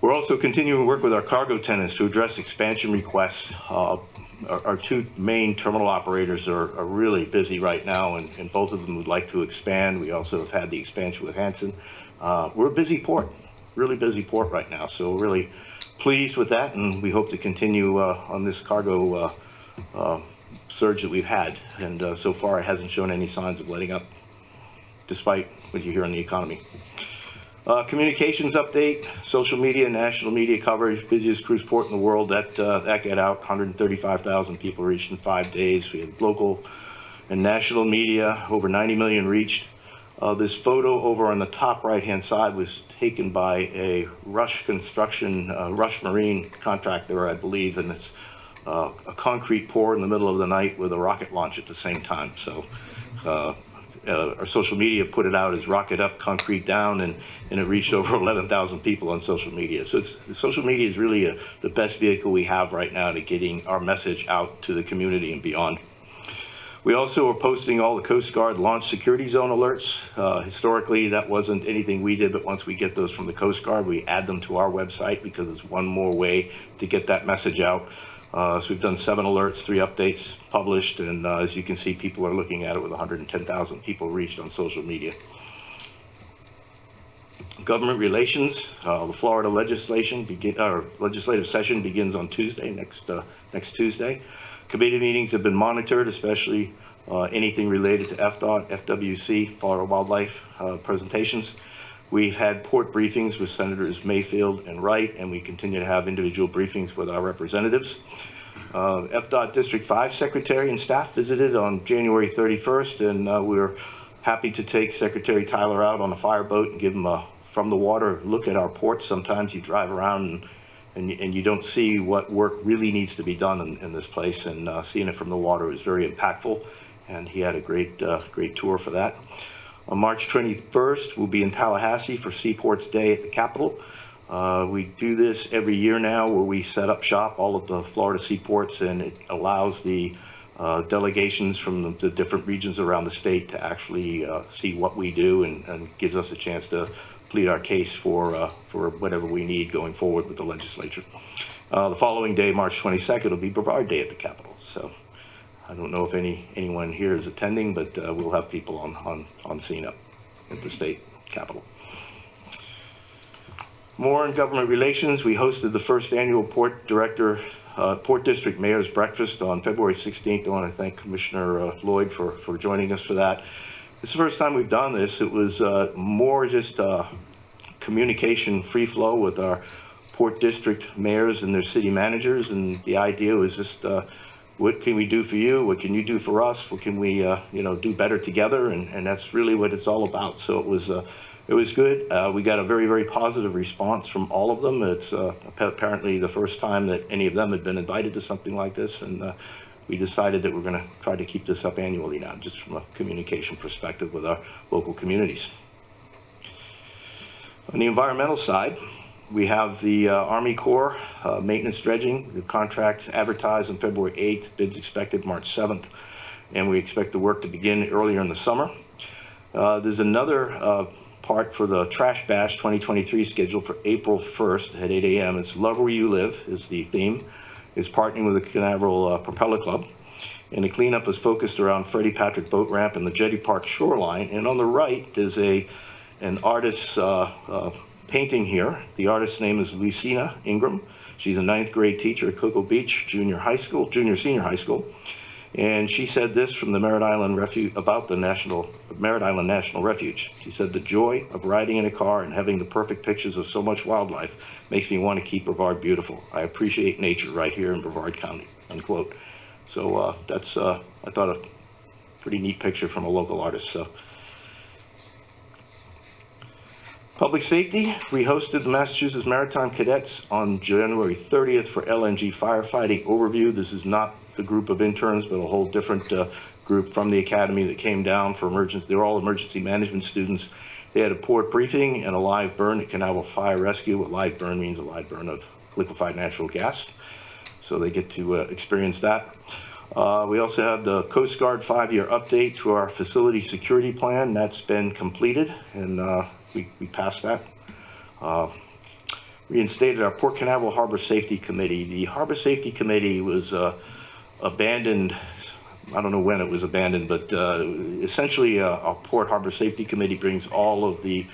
We're also continuing to work with our cargo tenants to address expansion requests. Our two main terminal operators are really busy right now, and both of them would like to expand. We also have had the expansion with Hanson. We're a busy port. Really busy port right now, so we're really pleased with that, and we hope to continue on this cargo surge that we've had, and so far it hasn't shown any signs of letting up, despite what you hear in the economy. Communications update, social media, national media coverage, busiest cruise port in the world. That got out, 135,000 people reached in 5 days. We had local and national media, over 90 million reached. This photo over on the top right-hand side was taken by a Rush Marine contractor, I believe, and it's a concrete pour in the middle of the night with a rocket launch at the same time. So our social media put it out as rocket up, concrete down, and it reached over 11,000 people on social media. So social media is really the best vehicle we have right now to getting our message out to the community and beyond. We also are posting all the Coast Guard launch security zone alerts. Historically, that wasn't anything we did, but once we get those from the Coast Guard, we add them to our website because it's one more way to get that message out. So we've done 7 alerts, 3 updates published, and as you can see, people are looking at it with 110,000 people reached on social media. Government relations, the Florida legislative session begins on Tuesday, next Tuesday. Committee meetings have been monitored, especially anything related to FDOT, FWC, Florida Wildlife presentations. We've had port briefings with Senators Mayfield and Wright, and we continue to have individual briefings with our representatives. FDOT District 5 Secretary and staff visited on January 31st, and we were happy to take Secretary Tyler out on a fireboat and give him a from the water look at our ports. Sometimes you drive around and you don't see what work really needs to be done in this place, and seeing it from the water is very impactful, and he had a great tour for that. On March 21st, we'll be in Tallahassee for Seaports Day at the Capitol. We do this every year now, where we set up shop all of the Florida seaports, and it allows the delegations from the different regions around the state to actually see what we do, and gives us a chance to plead our case for whatever we need going forward with the legislature. The following day, March 22nd, will be Brevard Day at the Capitol. So I don't know if anyone here is attending, but we'll have people on scene up at the state capitol. More on government relations. We hosted the first annual Port District Mayor's Breakfast on February 16th. I want to thank Commissioner Lloyd for joining us for that. It's the first time we've done this. It was more just communication free flow with our Port District mayors and their city managers, and the idea was just what can we do for you? What can you do for us? What can we do better together? And that's really what it's all about. So it It was good. We got a very, very positive response from all of them. It's apparently the first time that any of them had been invited to something like this, and we decided that we're going to try to keep this up annually now, just from a communication perspective with our local communities. On the environmental side, we have the Army Corps maintenance dredging. The contract's advertised on February 8th, bids expected March 7th, and we expect the work to begin earlier in the summer. There's another part for the Trash Bash 2023 scheduled for April 1st at 8 a.m. It's Love Where You Live is the theme. It's partnering with the Canaveral Propeller Club. And the cleanup is focused around Freddie Patrick Boat Ramp and the Jetty Park shoreline. And on the right, there's an artist's painting here. The artist's name is Lucina Ingram. She's a 9th grade teacher at Cocoa Beach Junior Senior High School. And she said this from the Merritt Island Refuge about the Merritt Island National Refuge. She said, "The joy of riding in a car and having the perfect pictures of so much wildlife makes me want to keep Brevard beautiful. I appreciate nature right here in Brevard County," unquote. So that's, I thought, a pretty neat picture from a local artist. So, public safety, we hosted the Massachusetts Maritime Cadets on January 30th for LNG firefighting overview. This is not the group of interns, but a whole different group from the academy that came down for emergency. They're all emergency management students. They had a port briefing and a live burn at Canaveral Fire Rescue. What live burn means, a live burn of liquefied natural gas. So they get to experience that. We also have the Coast Guard 5-year update to our facility security plan. That's been completed, and we passed that. Reinstated our Port Canaveral Harbor Safety Committee. The Harbor Safety Committee was abandoned. I don't know when it was abandoned, but essentially our Port Harbor Safety Committee brings all of the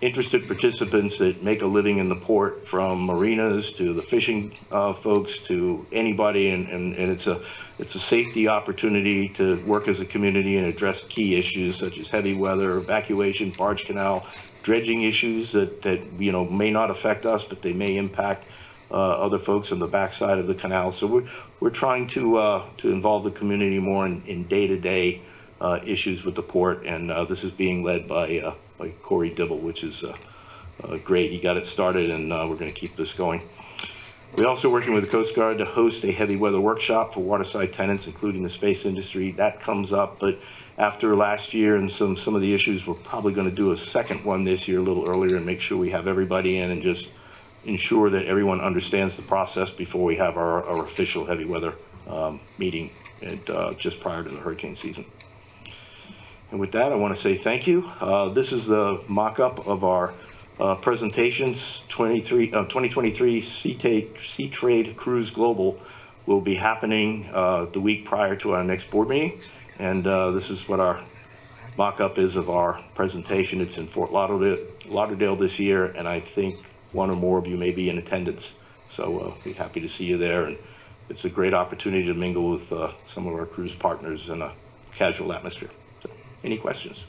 interested participants that make a living in the port, from marinas to the fishing folks to anybody, and it's a safety opportunity to work as a community and address key issues such as heavy weather, evacuation, barge canal, dredging issues that may not affect us, but they may impact other folks on the backside of the canal. So we're trying to involve the community more in day-to-day issues with the port, and this is being led by Corey Dibble, which is great. He got it started, and we're going to keep this going. We're also working with the Coast Guard to host a heavy weather workshop for waterside tenants, including the space industry. That comes up, but after last year and some of the issues, we're probably going to do a second one this year a little earlier and make sure we have everybody in and just ensure that everyone understands the process before we have our official heavy weather meeting just prior to the hurricane season. And with that, I want to say thank you. This is the mock-up of our presentations. 2023 Sea Trade Cruise Global will be happening the week prior to our next board meeting. And this is what our mock-up is of our presentation. It's in Fort Lauderdale this year, and I think one or more of you may be in attendance. So we'd be happy to see you there. And it's a great opportunity to mingle with some of our cruise partners in a casual atmosphere. So, any questions?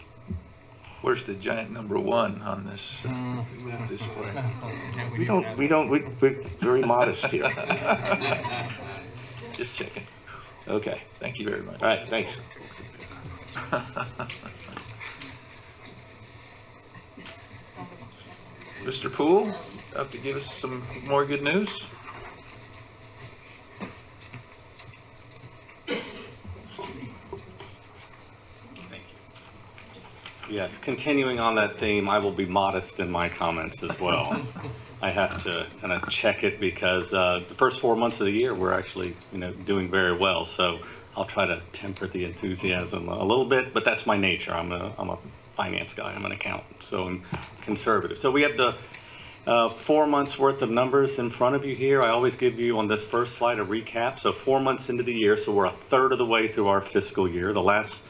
Where's the giant #1 on this display? We're very modest here. Just checking. Okay. Thank you very much. All right, thanks. Mr. Poole, up to give us some more good news? Yes, continuing on that theme, I will be modest in my comments as well. I have to kind of check it because the first 4 months of the year we're actually, doing very well. So I'll try to temper the enthusiasm a little bit, but that's my nature. I'm a finance guy. I'm an accountant, so I'm conservative. So we have the 4 months worth of numbers in front of you here. I always give you on this first slide a recap. So 4 months into the year, so we're a third of the way through our fiscal year. The last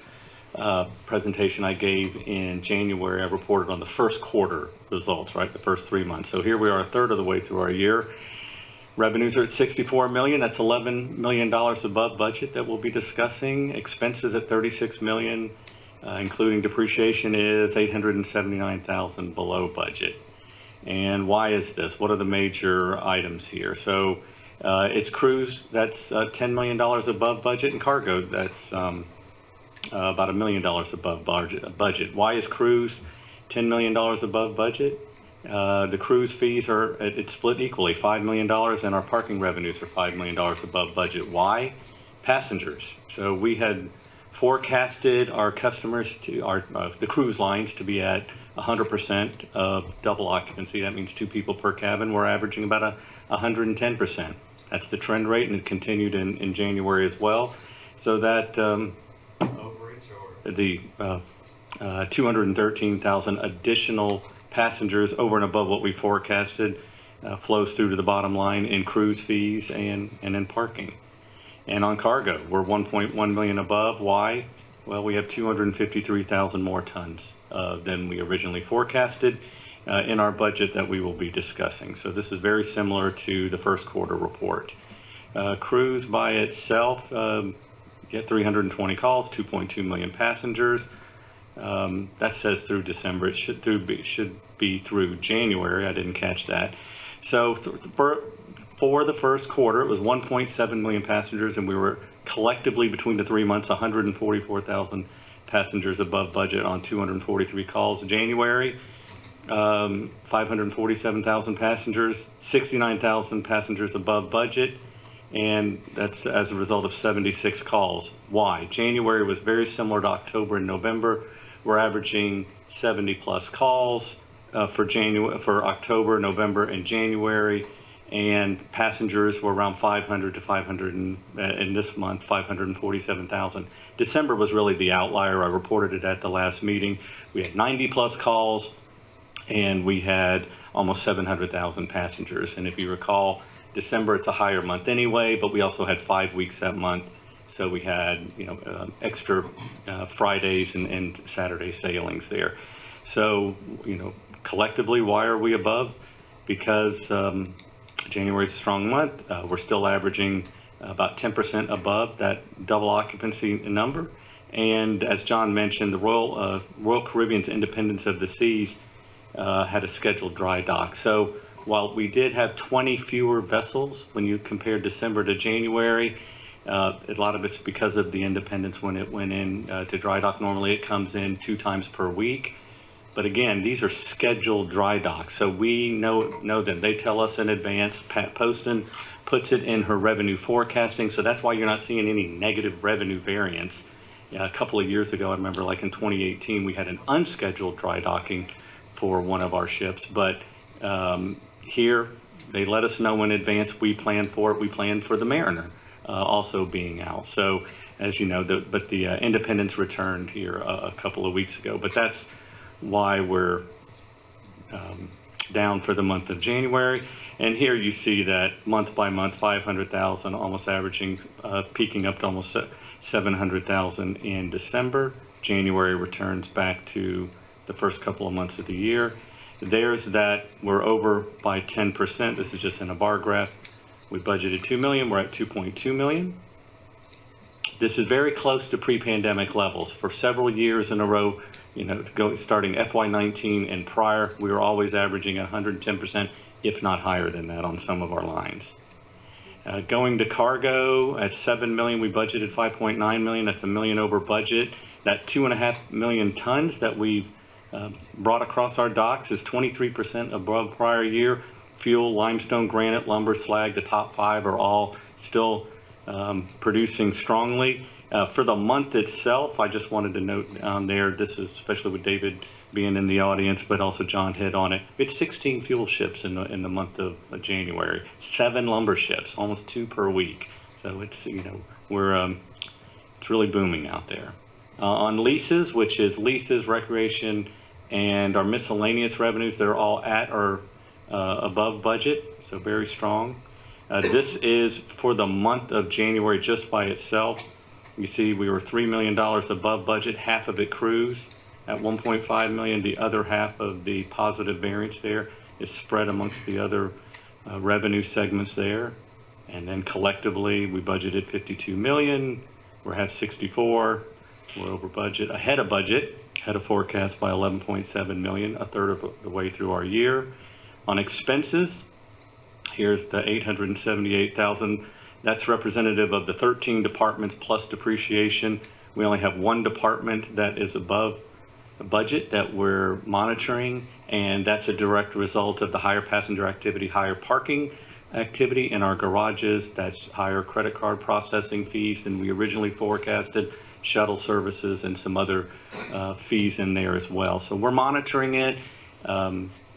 presentation I gave in January, I reported on the first quarter results, right? The first 3 months. So here we are a third of the way through our year. Revenues are at $64 million. That's $11 million above budget that we'll be discussing. Expenses at $36 million, including depreciation, is $879,000 below budget. And why is this? What are the major items here? So it's cruise, that's $10 million above budget, and cargo, that's about $1 million above budget. Why is cruise $10 million above budget. The cruise fees it's split equally, $5 million, and our parking revenues are $5 million above budget. Why? Passengers. So we had forecasted our customers the cruise lines to be at 100% of double occupancy. That means 2 people per cabin. We're averaging about 110%. That's the trend rate, and it continued in January as well. So that the 213,000 additional passengers over and above what we forecasted flows through to the bottom line in cruise fees and in parking. And on cargo, we're 1.1 million above. Why? Well, we have 253,000 more tons than we originally forecasted in our budget that we will be discussing. So this is very similar to the first quarter report. Cruise by itself, get 320 calls, 2.2 million passengers. That says through December. It should be through January. I didn't catch that. So for the first quarter, it was 1.7 million passengers, and we were collectively between the 3 months 144,000 passengers above budget on 243 calls. January, 547,000 passengers, 69,000 passengers above budget, and that's as a result of 76 calls. Why? January was very similar to October and November. We're averaging 70 plus calls for October, November, and January, and passengers were around 500 to 500, in this month, 547,000. December was really the outlier. I reported it at the last meeting. We had 90 plus calls, and we had almost 700,000 passengers. And if you recall, December, it's a higher month anyway, but we also had 5 weeks that month. So we had, extra Fridays and Saturday sailings there. So, collectively, why are we above? Because January is a strong month. We're still averaging about 10% above that double occupancy number. And as John mentioned, the Royal Caribbean's Independence of the Seas had a scheduled dry dock. So while we did have 20 fewer vessels when you compare December to January, a lot of it's because of the Independence when it went in to dry dock. Normally it comes in 2 times per week. But again, these are scheduled dry docks, so we know them. They tell us in advance. Pat Poston puts it in her revenue forecasting, so that's why you're not seeing any negative revenue variance. A couple of years ago, I remember like in 2018, we had an unscheduled dry docking for one of our ships, but here they let us know in advance. We planned for it. We planned for the Mariner also being out. So as you know, the Independence returned here a couple of weeks ago, but that's why we're down for the month of January. And here you see that month by month, 500,000, almost averaging, peaking up to almost 700,000 in December. January returns back to the first couple of months of the year. There's that we're over by 10%. This is just in a bar graph. We budgeted 2 million, we're at 2.2 million. This is very close to pre-pandemic levels. For several years in a row, starting FY19 and prior, we were always averaging 110%, if not higher than that on some of our lines. Going to cargo at 7 million, we budgeted 5.9 million. That's $1 million over budget. That 2.5 million tons that we've brought across our docks is 23% above prior year. Fuel, limestone, granite, lumber, slag, the top 5 are all still producing strongly. For the month itself, I just wanted to note on there, this is especially with David being in the audience, but also John hit on it. It's 16 fuel ships in the month of January, 7 lumber ships, almost 2 per week. So it's, it's really booming out there. On leases, which is leases, recreation, and our miscellaneous revenues, they're all at or above budget, so very strong. This is for the month of January just by itself. You see we were $3 million above budget, half of it cruise at 1.5 million. The other half of the positive variance there is spread amongst the other revenue segments there. And then collectively, we budgeted 52 million. We have 64. We're over budget, ahead of forecast by 11.7 million, a third of the way through our year. On expenses, here's the 878,000. That's representative of the 13 departments plus depreciation. We only have 1 department that is above budget that we're monitoring, and that's a direct result of the higher passenger activity, higher parking activity in our garages. That's higher credit card processing fees than we originally forecasted, shuttle services, and some other fees in there as well. So we're monitoring it.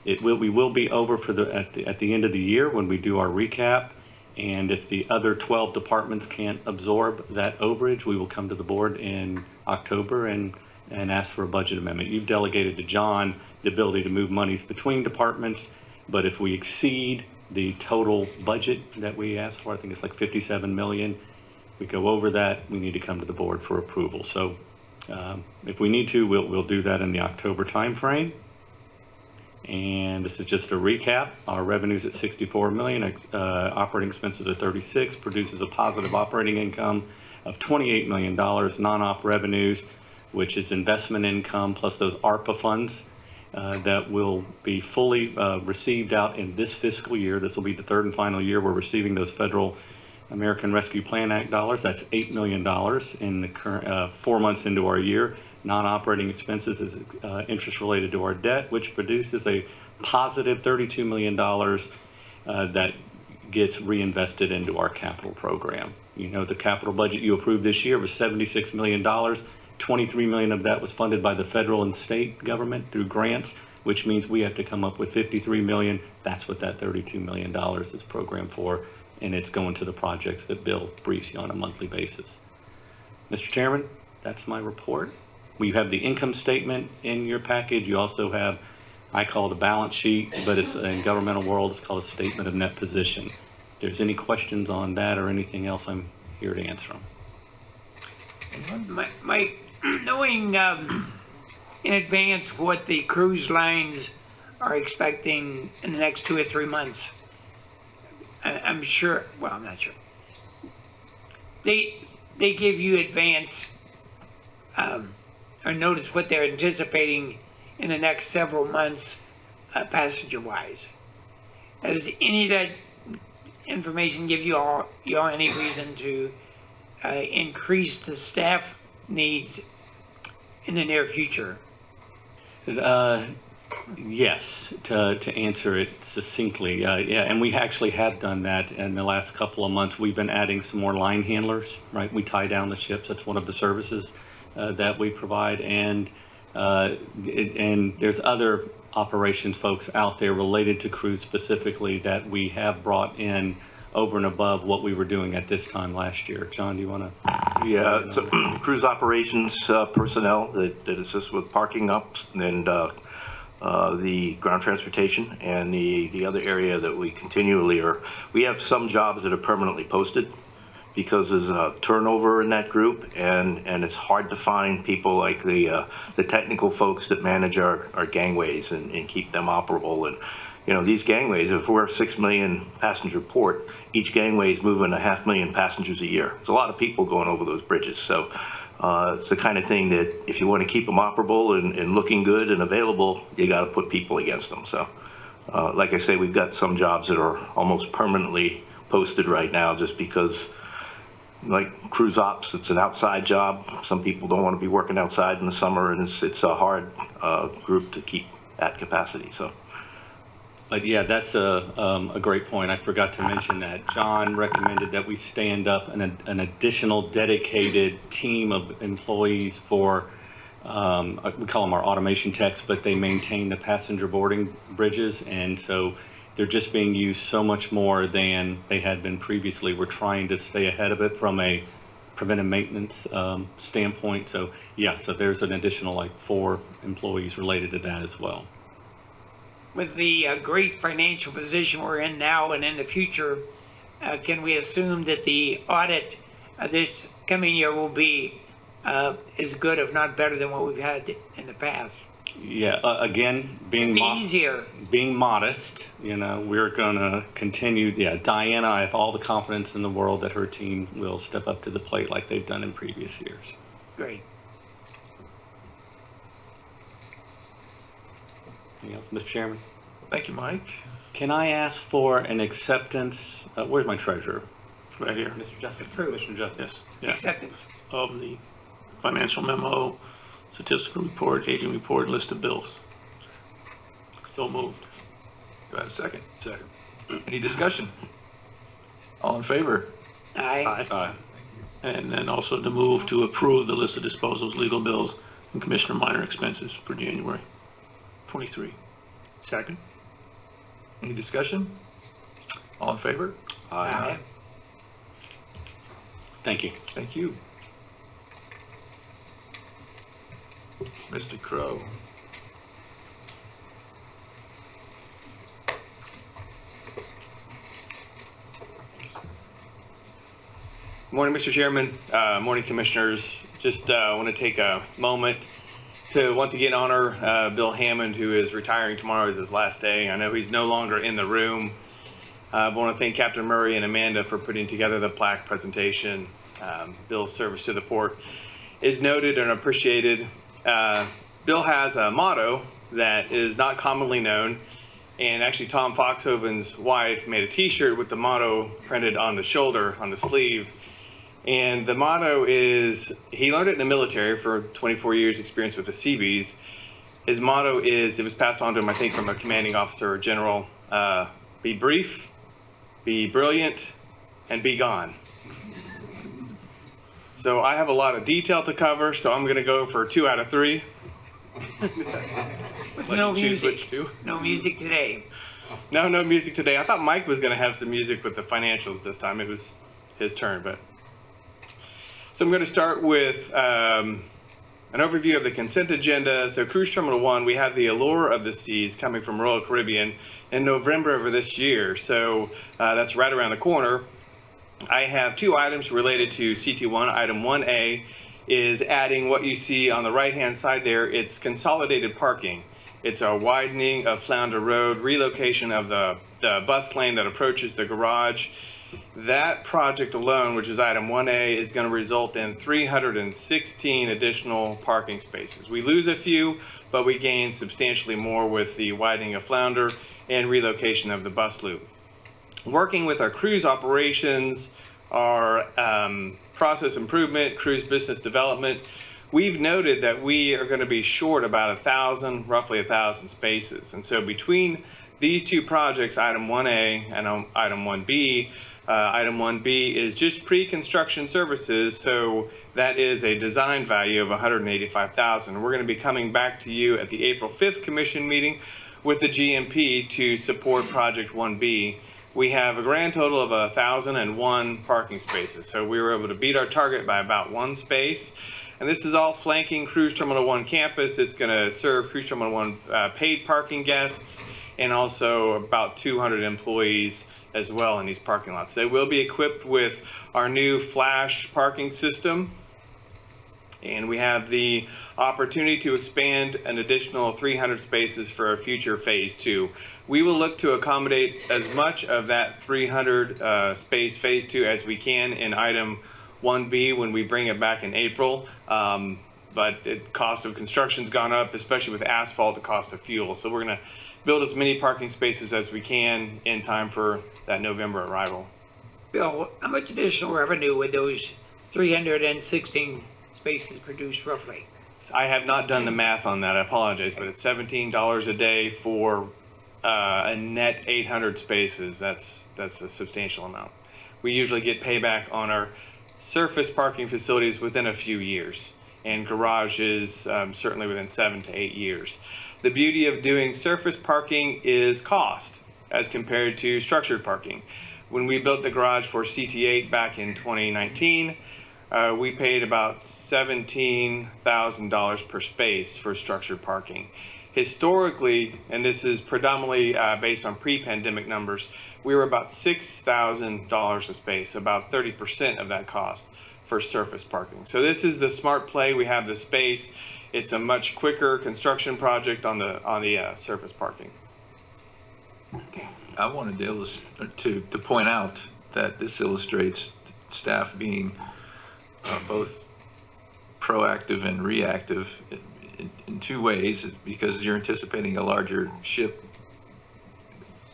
We will be over at the end of the year when we do our recap. And if the other 12 departments can't absorb that overage, we will come to the board in October and ask for a budget amendment. You've delegated to John the ability to move monies between departments, but if we exceed the total budget that we asked for, I think it's like 57 million, we go over that, we need to come to the board for approval. So if we need to, we'll do that in the October timeframe. And this is just a recap. Our revenues at 64 million, operating expenses at 36, produces a positive operating income of $28 million, non-op revenues, which is investment income plus those ARPA funds that will be fully received out in this fiscal year. This will be the third and final year we're receiving those federal American Rescue Plan Act dollars. That's $8 million in the current 4 months into our year. Non-operating expenses is interest related to our debt, which produces a positive $32 million that gets reinvested into our capital program. You know, the capital budget you approved this year was $76 million. 23 million of that was funded by the federal and state government through grants, which means we have to come up with 53 million. That's what that $32 million is programmed for, and it's going to the projects that Bill briefs you on a monthly basis. Mr. Chairman, that's my report. We have the income statement in your package. You also have, I call it a balance sheet, but it's in governmental world, it's called a statement of net position. If there's any questions on that or anything else, I'm here to answer them. Mike, knowing in advance what the cruise lines are expecting in the next 2 or 3 months, I'm sure, well, I'm not sure. They give you advance or notice what they're anticipating in the next several months, passenger-wise. Does any of that information give you all any reason to increase the staff needs in the near future? Yes, to answer it succinctly. Yeah, and we actually have done that in the last couple of months. We've been adding some more line handlers, right? We tie down the ships. That's one of the services that we provide. And there's other operations folks out there related to cruise specifically that we have brought in over and above what we were doing at this time last year. John, do you want to? Yeah, so cruise operations personnel that assist with parking ups and the ground transportation, and the other area that we continually we have some jobs that are permanently posted because there's a turnover in that group, and it's hard to find people like the technical folks that manage our gangways and keep them operable. And you know, these gangways, if we're a 6 million passenger port, each gangway is moving 500,000 passengers a year. It's a lot of people going over those bridges. So it's the kind of thing that if you want to keep them operable and looking good and available, you got to put people against them. So like I say, we've got some jobs that are almost permanently posted right now just because, like cruise ops, it's an outside job. Some people don't want to be working outside in the summer, and it's a hard group to keep at capacity. So. But yeah, that's a great point. I forgot to mention that. John recommended that we stand up an additional dedicated team of employees for, we call them our automation techs, but they maintain the passenger boarding bridges. And so they're just being used so much more than they had been previously. We're trying to stay ahead of it from a preventive maintenance standpoint. So yeah, so there's an additional like 4 employees related to that as well. With the great financial position we're in now and in the future, can we assume that the audit this coming year will be as good, if not better, than what we've had in the past? Yeah, again, being easier. Being modest, you know, we're going to continue. Yeah, Diana, I have all the confidence in the world that her team will step up to the plate like they've done in previous years. Great. Anything else, Mr. Chairman? Thank you, Mike. Can I ask for an acceptance? Where's my treasurer? Right here. Mr. Justice. Approved. Commissioner Justice. Yes. Acceptance. Of the financial memo statistical report, aging report, list of bills. So moved. Do I have a second? Second. Any discussion? All in favor? Aye. Aye. And then also to move to approve the list of disposals, legal bills, and commissioner minor expenses for January 23. Second? Any discussion? All in favor? Aye. Thank you. Thank you. Mr. Crow. Morning, Mr. Chairman. Morning, Commissioners. Just want to take a moment to once again honor Bill Hammond, who is retiring tomorrow is his last day. I know he's no longer in the room. I want to thank Captain Murray and Amanda for putting together the plaque presentation. Bill's service to the port is noted and appreciated. Bill has a motto that is not commonly known, and actually Tom Foxhoven's wife made a t-shirt with the motto printed on the shoulder, on the sleeve. And the motto is, he learned it in the military for 24 years experience with the Seabees. His motto is, it was passed on to him, I think, from a commanding officer or general, be brief, be brilliant, and be gone. So I have a lot of detail to cover, so I'm going to go for 2 out of 3. With Let no you choose music. which 2. No music today. No music today. I thought Mike was going to have some music with the financials this time. It was his turn, but. So I'm going to start with an overview of the consent agenda. So Cruise Terminal 1, we have the Allure of the Seas coming from Royal Caribbean in November of this year. So that's right around the corner. I have 2 items related to CT1. Item 1A is adding what you see on the right-hand side there. It's consolidated parking. It's a widening of Flounder Road, relocation of the bus lane that approaches the garage. That project alone, which is item 1A, is going to result in 316 additional parking spaces. We lose a few, but we gain substantially more with the widening of Flounder and relocation of the bus loop. Working with our cruise operations, our process improvement, cruise business development, we've noted that we are going to be short about roughly 1,000 spaces. And so between these 2 projects, item 1A and item 1B, item 1B is just pre-construction services, so that is a design value of $185,000. We're going to be coming back to you at the April 5th commission meeting with the GMP to support project 1B. We have a grand total of 1,001 parking spaces, so we were able to beat our target by about 1 space. And this is all flanking Cruise Terminal 1 campus. It's going to serve Cruise Terminal 1 paid parking guests and also about 200 employees as well in these parking lots. They will be equipped with our new flash parking system, and we have the opportunity to expand an additional 300 spaces for a future phase 2. We will look to accommodate as much of that 300 space phase 2 as we can in item 1B when we bring it back in April. But the cost of construction's gone up, especially with asphalt, the cost of fuel. So we're going to build as many parking spaces as we can in time for that November arrival. Bill, how much additional revenue would those 316 spaces produce roughly? I have not done the math on that, I apologize, but it's $17 a day for a net 800 spaces. That's a substantial amount. We usually get payback on our surface parking facilities within a few years, and garages certainly within 7 to 8 years. The beauty of doing surface parking is cost as compared to structured parking. When we built the garage for CT8 back in 2019, we paid about $17,000 per space for structured parking. Historically, and this is predominantly based on pre-pandemic numbers, we were about $6,000 a space, about 30% of that cost for surface parking. So this is the smart play. We have the space. It's a much quicker construction project on the surface parking. I wanted to point out that this illustrates staff being both proactive and reactive in 2 ways, because you're anticipating a larger ship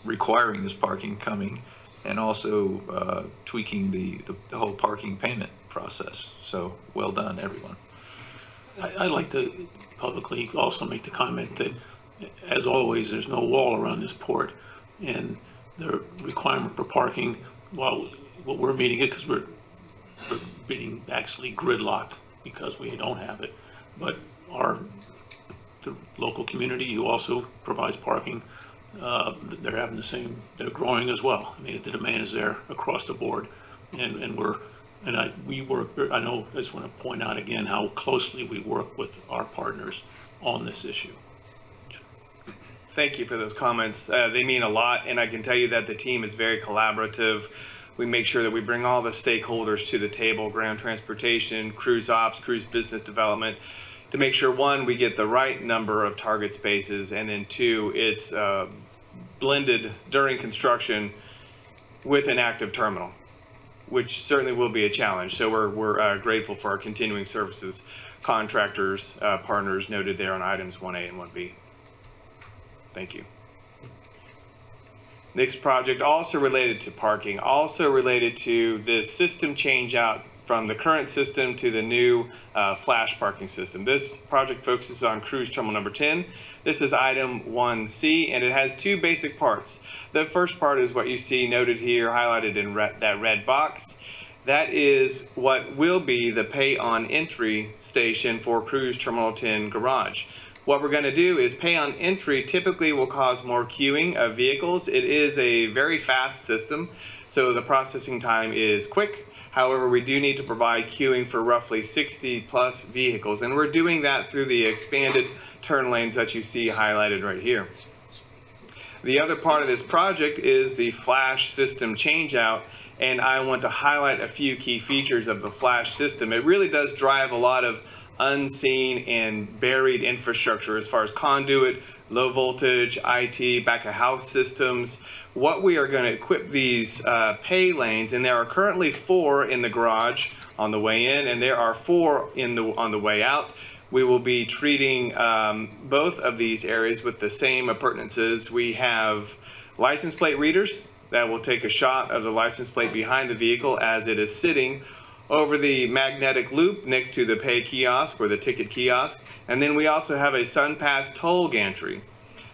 requiring this parking coming, and also tweaking the whole parking payment process. So well done, everyone. I'd like to publicly also make the comment that, as always, there's no wall around this port, and the requirement for parking, while what we're meeting it, because we're being actually gridlocked because we don't have it, but the local community who also provides parking, they're having the same, they're growing as well. I mean, the demand is there across the board, and we work, I know, I just want to point out again how closely we work with our partners on this issue. Thank you for those comments. They mean a lot, and I can tell you that the team is very collaborative. We make sure that we bring all the stakeholders to the table, ground transportation, cruise ops, cruise business development, to make sure, one, we get the right number of target spaces, and then two, it's blended during construction with an active terminal, which certainly will be a challenge. So we're grateful for our continuing services contractors, partners noted there on items 1A and 1B. Thank you. Next project, also related to parking, also related to this system change out from the current system to the new flash parking system. This project focuses on cruise terminal number 10. This is item 1C, and it has two basic parts. The first part is what you see noted here, highlighted in that red box. That is what will be the pay on entry station for cruise terminal 10 garage. What we're going to do is pay on entry typically will cause more queuing of vehicles. It is a very fast system, so the processing time is quick. However, we do need to provide queuing for roughly 60 plus vehicles, and we're doing that through the expanded turn lanes that you see highlighted right here. The other part of this project is the flash system changeout, and I want to highlight a few key features of the flash system. It really does drive a lot of unseen and buried infrastructure as far as conduit, low voltage, IT, back of house systems. What we are going to equip these pay lanes, and there are currently 4 in the garage on the way in, and there are 4 on the way out. We will be treating both of these areas with the same appurtenances. We have license plate readers that will take a shot of the license plate behind the vehicle as it is sitting over the magnetic loop next to the pay kiosk or the ticket kiosk. And then we also have a SunPass toll gantry.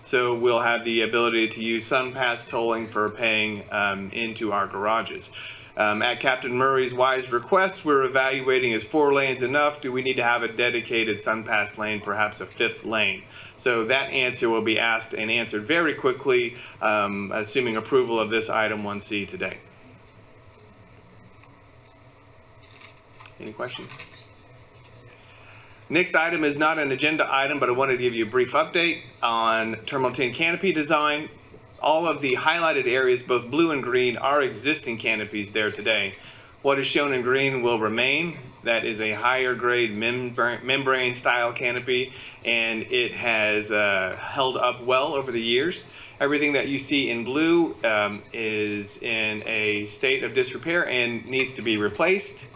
So we'll have the ability to use SunPass tolling for paying into our garages. At Captain Murray's wise request, we're evaluating, is 4 lanes enough? Do we need to have a dedicated SunPass lane, perhaps a 5th lane? So that answer will be asked and answered very quickly, assuming approval of this item 1C today. Any questions? Next item is not an agenda item, but I wanted to give you a brief update on Terminal 10 canopy design. All of the highlighted areas, both blue and green, are existing canopies there today. What is shown in green will remain. That is a higher grade membrane style canopy, and it has held up well over the years. Everything that you see in blue is in a state of disrepair and needs to be replaced.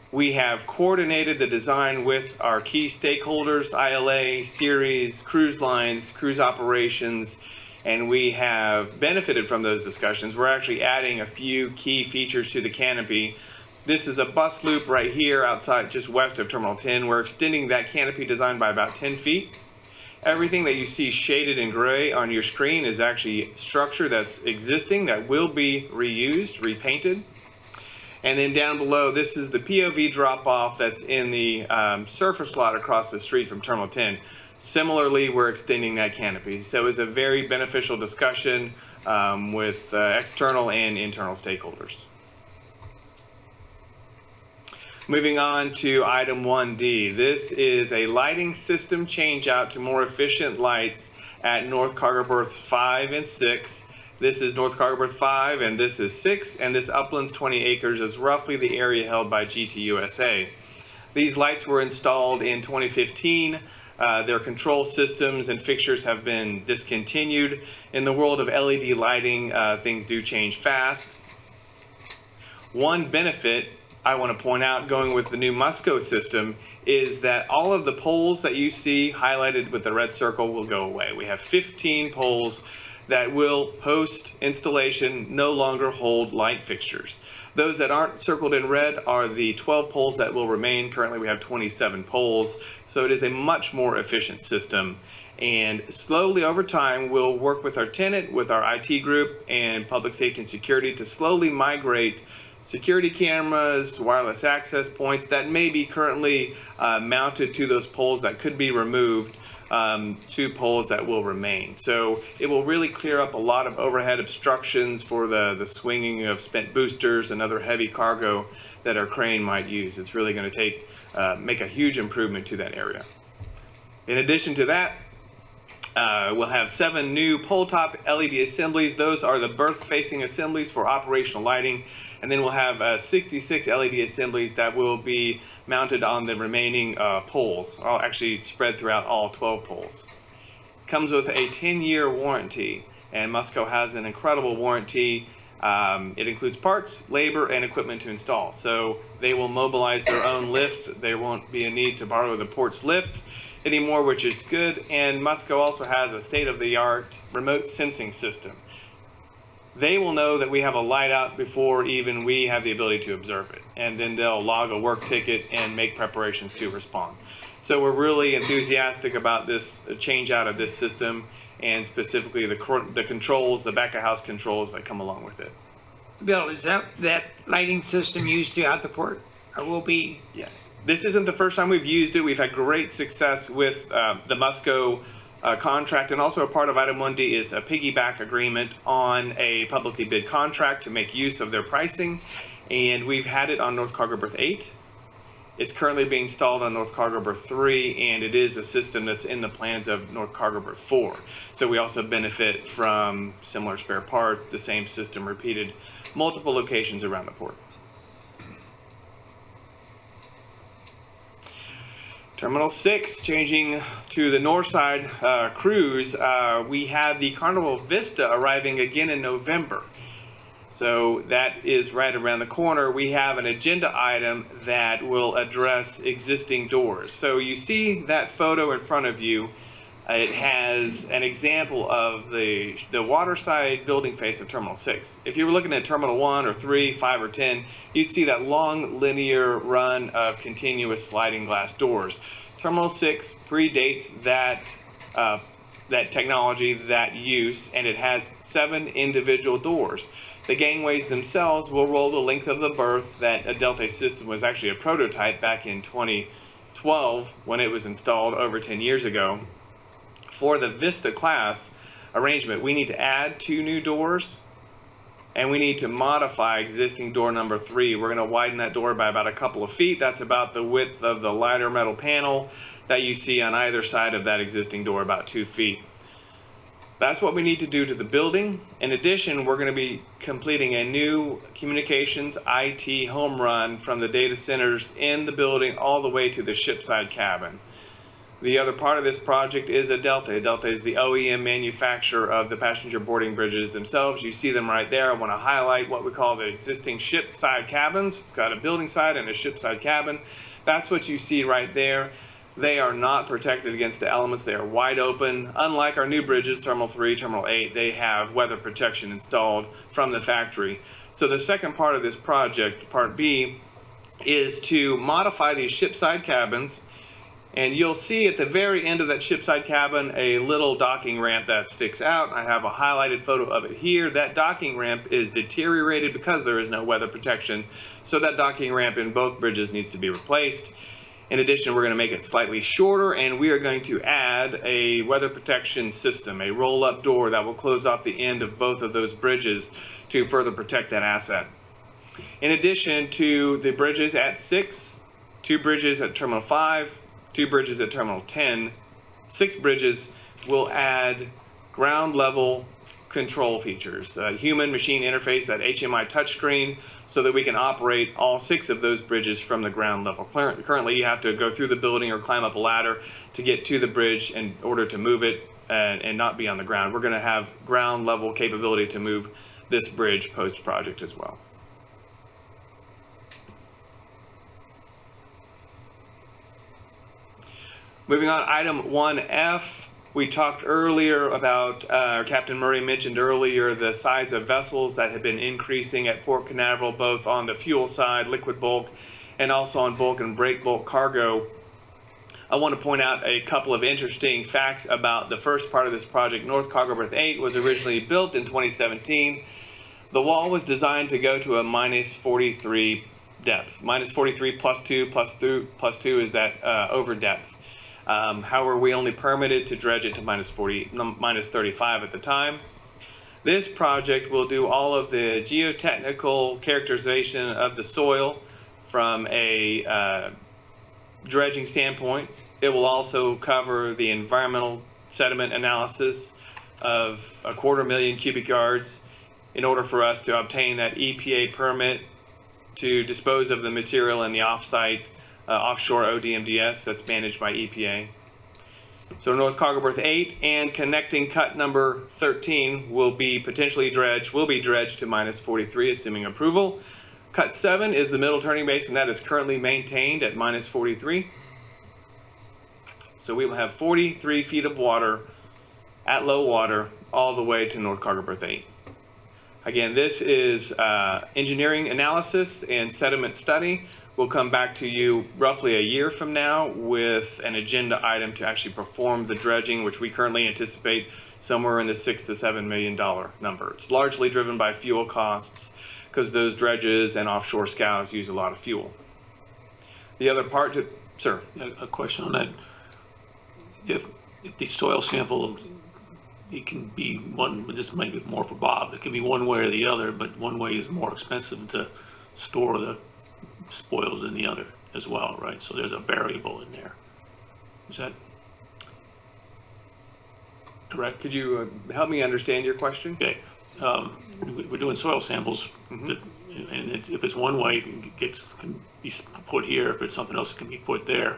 We have coordinated the design with our key stakeholders, ILA, Ceres, cruise lines, cruise operations, and we have benefited from those discussions. We're actually adding a few key features to the canopy. This is a bus loop right here outside, just west of Terminal 10. We're extending that canopy design by about 10 feet. Everything that you see shaded in gray on your screen is actually structure that's existing that will be reused, repainted. And then down below, this is the POV drop-off that's in the surface lot across the street from Terminal 10. Similarly, we're extending that canopy. So it's a very beneficial discussion with external and internal stakeholders. Moving on to item 1D. This is a lighting system change out to more efficient lights at North Cargo Berths 5 and 6. This is North Cargo Berth 5 and this is 6, and this Uplands 20 acres is roughly the area held by GTUSA. These lights were installed in 2015. Their control systems and fixtures have been discontinued. In the world of LED lighting, things do change fast. One benefit I want to point out going with the new Musco system is that all of the poles that you see highlighted with the red circle will go away. We have 15 poles that will post installation no longer hold light fixtures. Those that aren't circled in red are the 12 poles that will remain. Currently we have 27 poles, so it is a much more efficient system. And slowly over time, we'll work with our tenant, with our IT group, and public safety and security to slowly migrate security cameras, wireless access points that may be currently mounted to those poles that could be removed to poles that will remain. So it will really clear up a lot of overhead obstructions for the swinging of spent boosters and other heavy cargo that our crane might use. It's really going to make a huge improvement to that area. In addition to that, we'll have 7 new pole top LED assemblies. Those are the berth facing assemblies for operational lighting. And then we'll have 66 LED assemblies that will be mounted on the remaining poles, actually spread throughout all 12 poles. Comes with a 10-year warranty, and Musco has an incredible warranty. It includes parts, labor, and equipment to install. So they will mobilize their own lift. There won't be a need to borrow the port's lift anymore, which is good. And Musco also has a state-of-the-art remote sensing system. They will know that we have a light out before even we have the ability to observe it. And then they'll log a work ticket and make preparations to respond. So we're really enthusiastic about this change out of this system, and specifically the controls, the back-of-house controls that come along with it. Bill, is that lighting system used throughout the port, or will be? Yeah. This isn't the first time we've used it. We've had great success with the Musco contract, and also a part of Item 1D is a piggyback agreement on a publicly bid contract to make use of their pricing, and we've had it on North Cargo Berth 8. It's currently being installed on North Cargo Berth 3, and it is a system that's in the plans of North Cargo Berth 4. So we also benefit from similar spare parts, the same system repeated multiple locations around the port. Terminal 6, changing to the north side cruise, we have the Carnival Vista arriving again in November. So that is right around the corner. We have an agenda item that will address existing doors. So you see that photo in front of you. It has an example of the waterside building face of Terminal 6. If you were looking at Terminal 1 or 3, 5, or 10, you'd see that long linear run of continuous sliding glass doors. Terminal 6 predates that technology, that use, and it has 7 individual doors. The gangways themselves will roll the length of the berth. That Adelte system was actually a prototype back in 2012 when it was installed over 10 years ago. For the Vista class arrangement, we need to add 2 new doors, and we need to modify existing door number 3. We're going to widen that door by about a couple of feet. That's about the width of the lighter metal panel that you see on either side of that existing door, about 2 feet. That's what we need to do to the building. In addition, we're going to be completing a new communications IT home run from the data centers in the building all the way to the shipside cabin. The other part of this project is Adelte. Adelte is the OEM manufacturer of the passenger boarding bridges themselves. You see them right there. I want to highlight what we call the existing ship-side cabins. It's got a building side and a ship-side cabin. That's what you see right there. They are not protected against the elements. They are wide open. Unlike our new bridges, Terminal 3, Terminal 8, they have weather protection installed from the factory. So the second part of this project, Part B, is to modify these ship-side cabins. And you'll see at the very end of that shipside cabin a little docking ramp that sticks out. I have a highlighted photo of it here. That docking ramp is deteriorated because there is no weather protection. So that docking ramp in both bridges needs to be replaced. In addition, we're going to make it slightly shorter, and we are going to add a weather protection system, a roll-up door that will close off the end of both of those bridges to further protect that asset. In addition to the bridges at 6, 2 bridges at Terminal 5, 2 bridges at Terminal 10, 6 bridges will add ground level control features, human machine interface, that HMI touchscreen, so that we can operate all 6 of those bridges from the ground level. Currently, you have to go through the building or climb up a ladder to get to the bridge in order to move it and not be on the ground. We're going to have ground level capability to move this bridge post-project as well. Moving on, Item 1F, We talked earlier about, Captain Murray mentioned earlier, the size of vessels that have been increasing at Port Canaveral, both on the fuel side, liquid bulk, and also on bulk and break bulk cargo. I want to point out a couple of interesting facts about the first part of this project. North Cargo Berth 8 was originally built in 2017. The wall was designed to go to a minus 43 depth. Minus 43 plus 2 plus 2 is that over depth. However, we only permitted to dredge it to minus 35 at the time. This project will do all of the geotechnical characterization of the soil from a dredging standpoint. It will also cover the environmental sediment analysis of 250,000 cubic yards in order for us to obtain that EPA permit to dispose of the material in the offsite offshore ODMDS that's managed by EPA. So North Cargo Berth 8 and connecting cut number 13 will be dredged to minus 43, assuming approval. Cut 7 is the middle turning basin that is currently maintained at minus 43. So we will have 43 feet of water at low water all the way to North Cargo Berth 8. Again, this is engineering analysis and sediment study. We'll come back to you roughly a year from now with an agenda item to actually perform the dredging, which we currently anticipate somewhere in the $6 to $7 million number. It's largely driven by fuel costs because those dredges and offshore scows use a lot of fuel. The other part to, sir. A question on that. If the soil sample, it can be one, this might be more for Bob, it can be one way or the other, but one way is more expensive to store the spoils than the other as well, right? So there's a variable in there. Is that correct? Could you help me understand your question? Okay. We're doing soil samples, and if it's one way, it can be put here. If it's something else, it can be put there.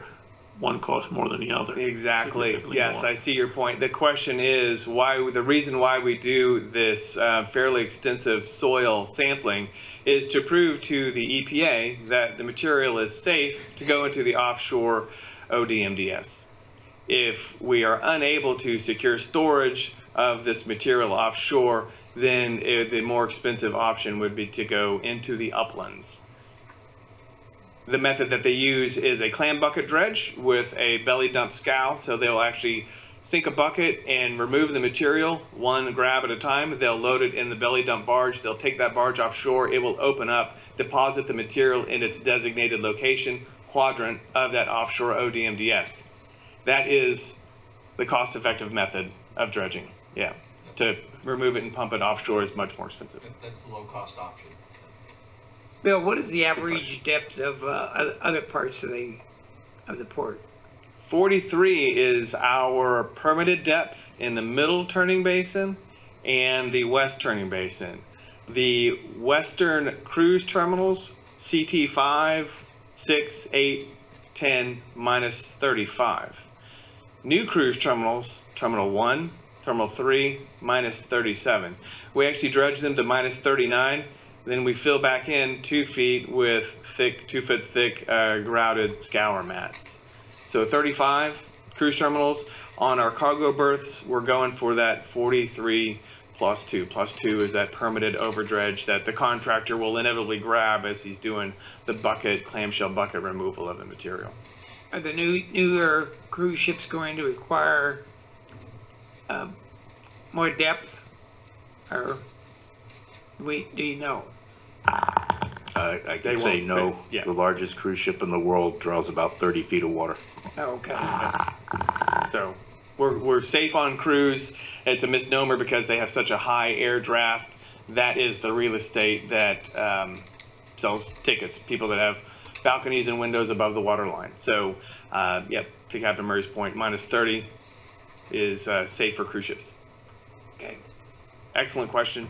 One costs more than the other. Exactly. Yes, more. I see your point. The question is the reason why we do this fairly extensive soil sampling is to prove to the EPA that the material is safe to go into the offshore ODMDS. If we are unable to secure storage of this material offshore, then the more expensive option would be to go into the uplands. The method that they use is a clam bucket dredge with a belly dump scow. So they'll actually sink a bucket and remove the material one grab at a time. They'll load it in the belly dump barge. They'll take that barge offshore. It will open up, deposit the material in its designated location, quadrant of that offshore ODMDS. That is the cost-effective method of dredging. Yeah, to remove it and pump it offshore is much more expensive. That's the low-cost option. Bill, what is the average depth of other parts of the port? 43 is our permitted depth in the middle turning basin and the west turning basin. The western cruise terminals, CT 5, 6, 8, 10, minus 35. New cruise terminals, Terminal 1, Terminal 3, minus 37. We actually dredge them to minus 39. Then we fill back in 2 feet with 2 foot thick grouted scour mats. So 35 cruise terminals. On our cargo berths, we're going for that 43 plus 2. Plus 2 is that permitted overdredge that the contractor will inevitably grab as he's doing the clamshell bucket removal of the material. Are the newer cruise ships going to require more depth, or do you know? I can say no. Yeah. The largest cruise ship in the world draws about 30 feet of water. Oh, okay. So we're safe on cruise. It's a misnomer because they have such a high air draft. That is the real estate that sells tickets, people that have balconies and windows above the water line. So, to Captain Murray's point, minus 30 is safe for cruise ships. Okay. Excellent question.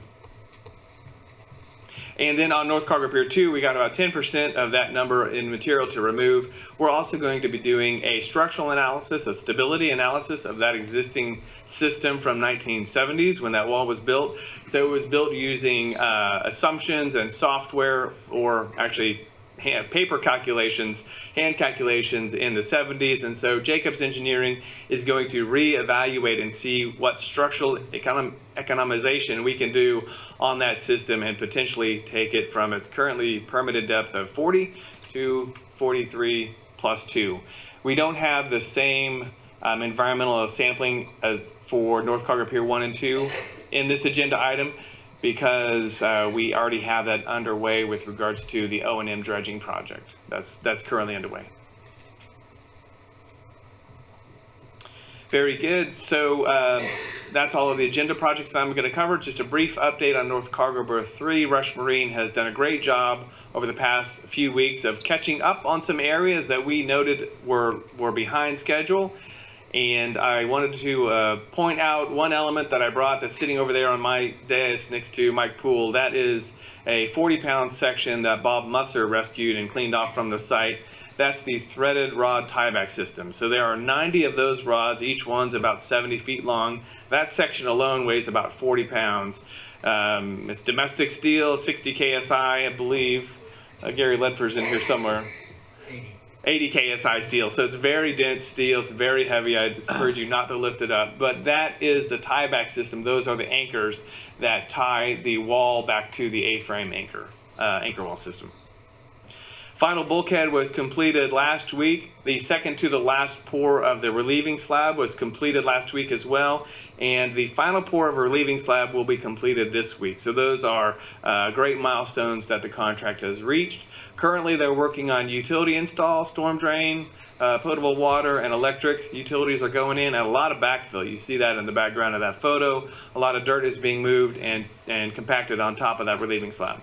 And then on North Cargo Pier 2, we got about 10% of that number in material to remove. We're also going to be doing a structural analysis, a stability analysis of that existing system from 1970s when that wall was built. So it was built using assumptions and software, or actually paper calculations, hand calculations in the 70s. And so Jacobs Engineering is going to reevaluate and see what structural economization we can do on that system and potentially take it from its currently permitted depth of 40 to 43 plus 2. We don't have the same environmental sampling as for North Cargo Pier 1 and 2 in this agenda item, because we already have that underway with regards to the O&M dredging project. That's currently underway. Very good. So that's all of the agenda projects I'm going to cover. Just a brief update on North Cargo Berth 3. Rush Marine has done a great job over the past few weeks of catching up on some areas that we noted were behind schedule. And I wanted to point out one element that I brought that's sitting over there on my dais next to Mike Poole. That is a 40-pound section that Bob Musser rescued and cleaned off from the site. That's the threaded rod tieback system. So there are 90 of those rods. Each one's about 70 feet long. That section alone weighs about 40 pounds. It's domestic steel, 60 KSI, I believe. Gary Ledford's in here somewhere. 80 KSI steel. So it's very dense steel. It's very heavy. I encourage you not to lift it up. But that is the tieback system. Those are the anchors that tie the wall back to the A-frame anchor wall system. Final bulkhead was completed last week. The second to the last pour of the relieving slab was completed last week as well. And the final pour of a relieving slab will be completed this week. So those are great milestones that the contract has reached. Currently, they're working on utility install, storm drain, potable water, and electric. Utilities are going in, and a lot of backfill. You see that in the background of that photo. A lot of dirt is being moved and compacted on top of that relieving slab.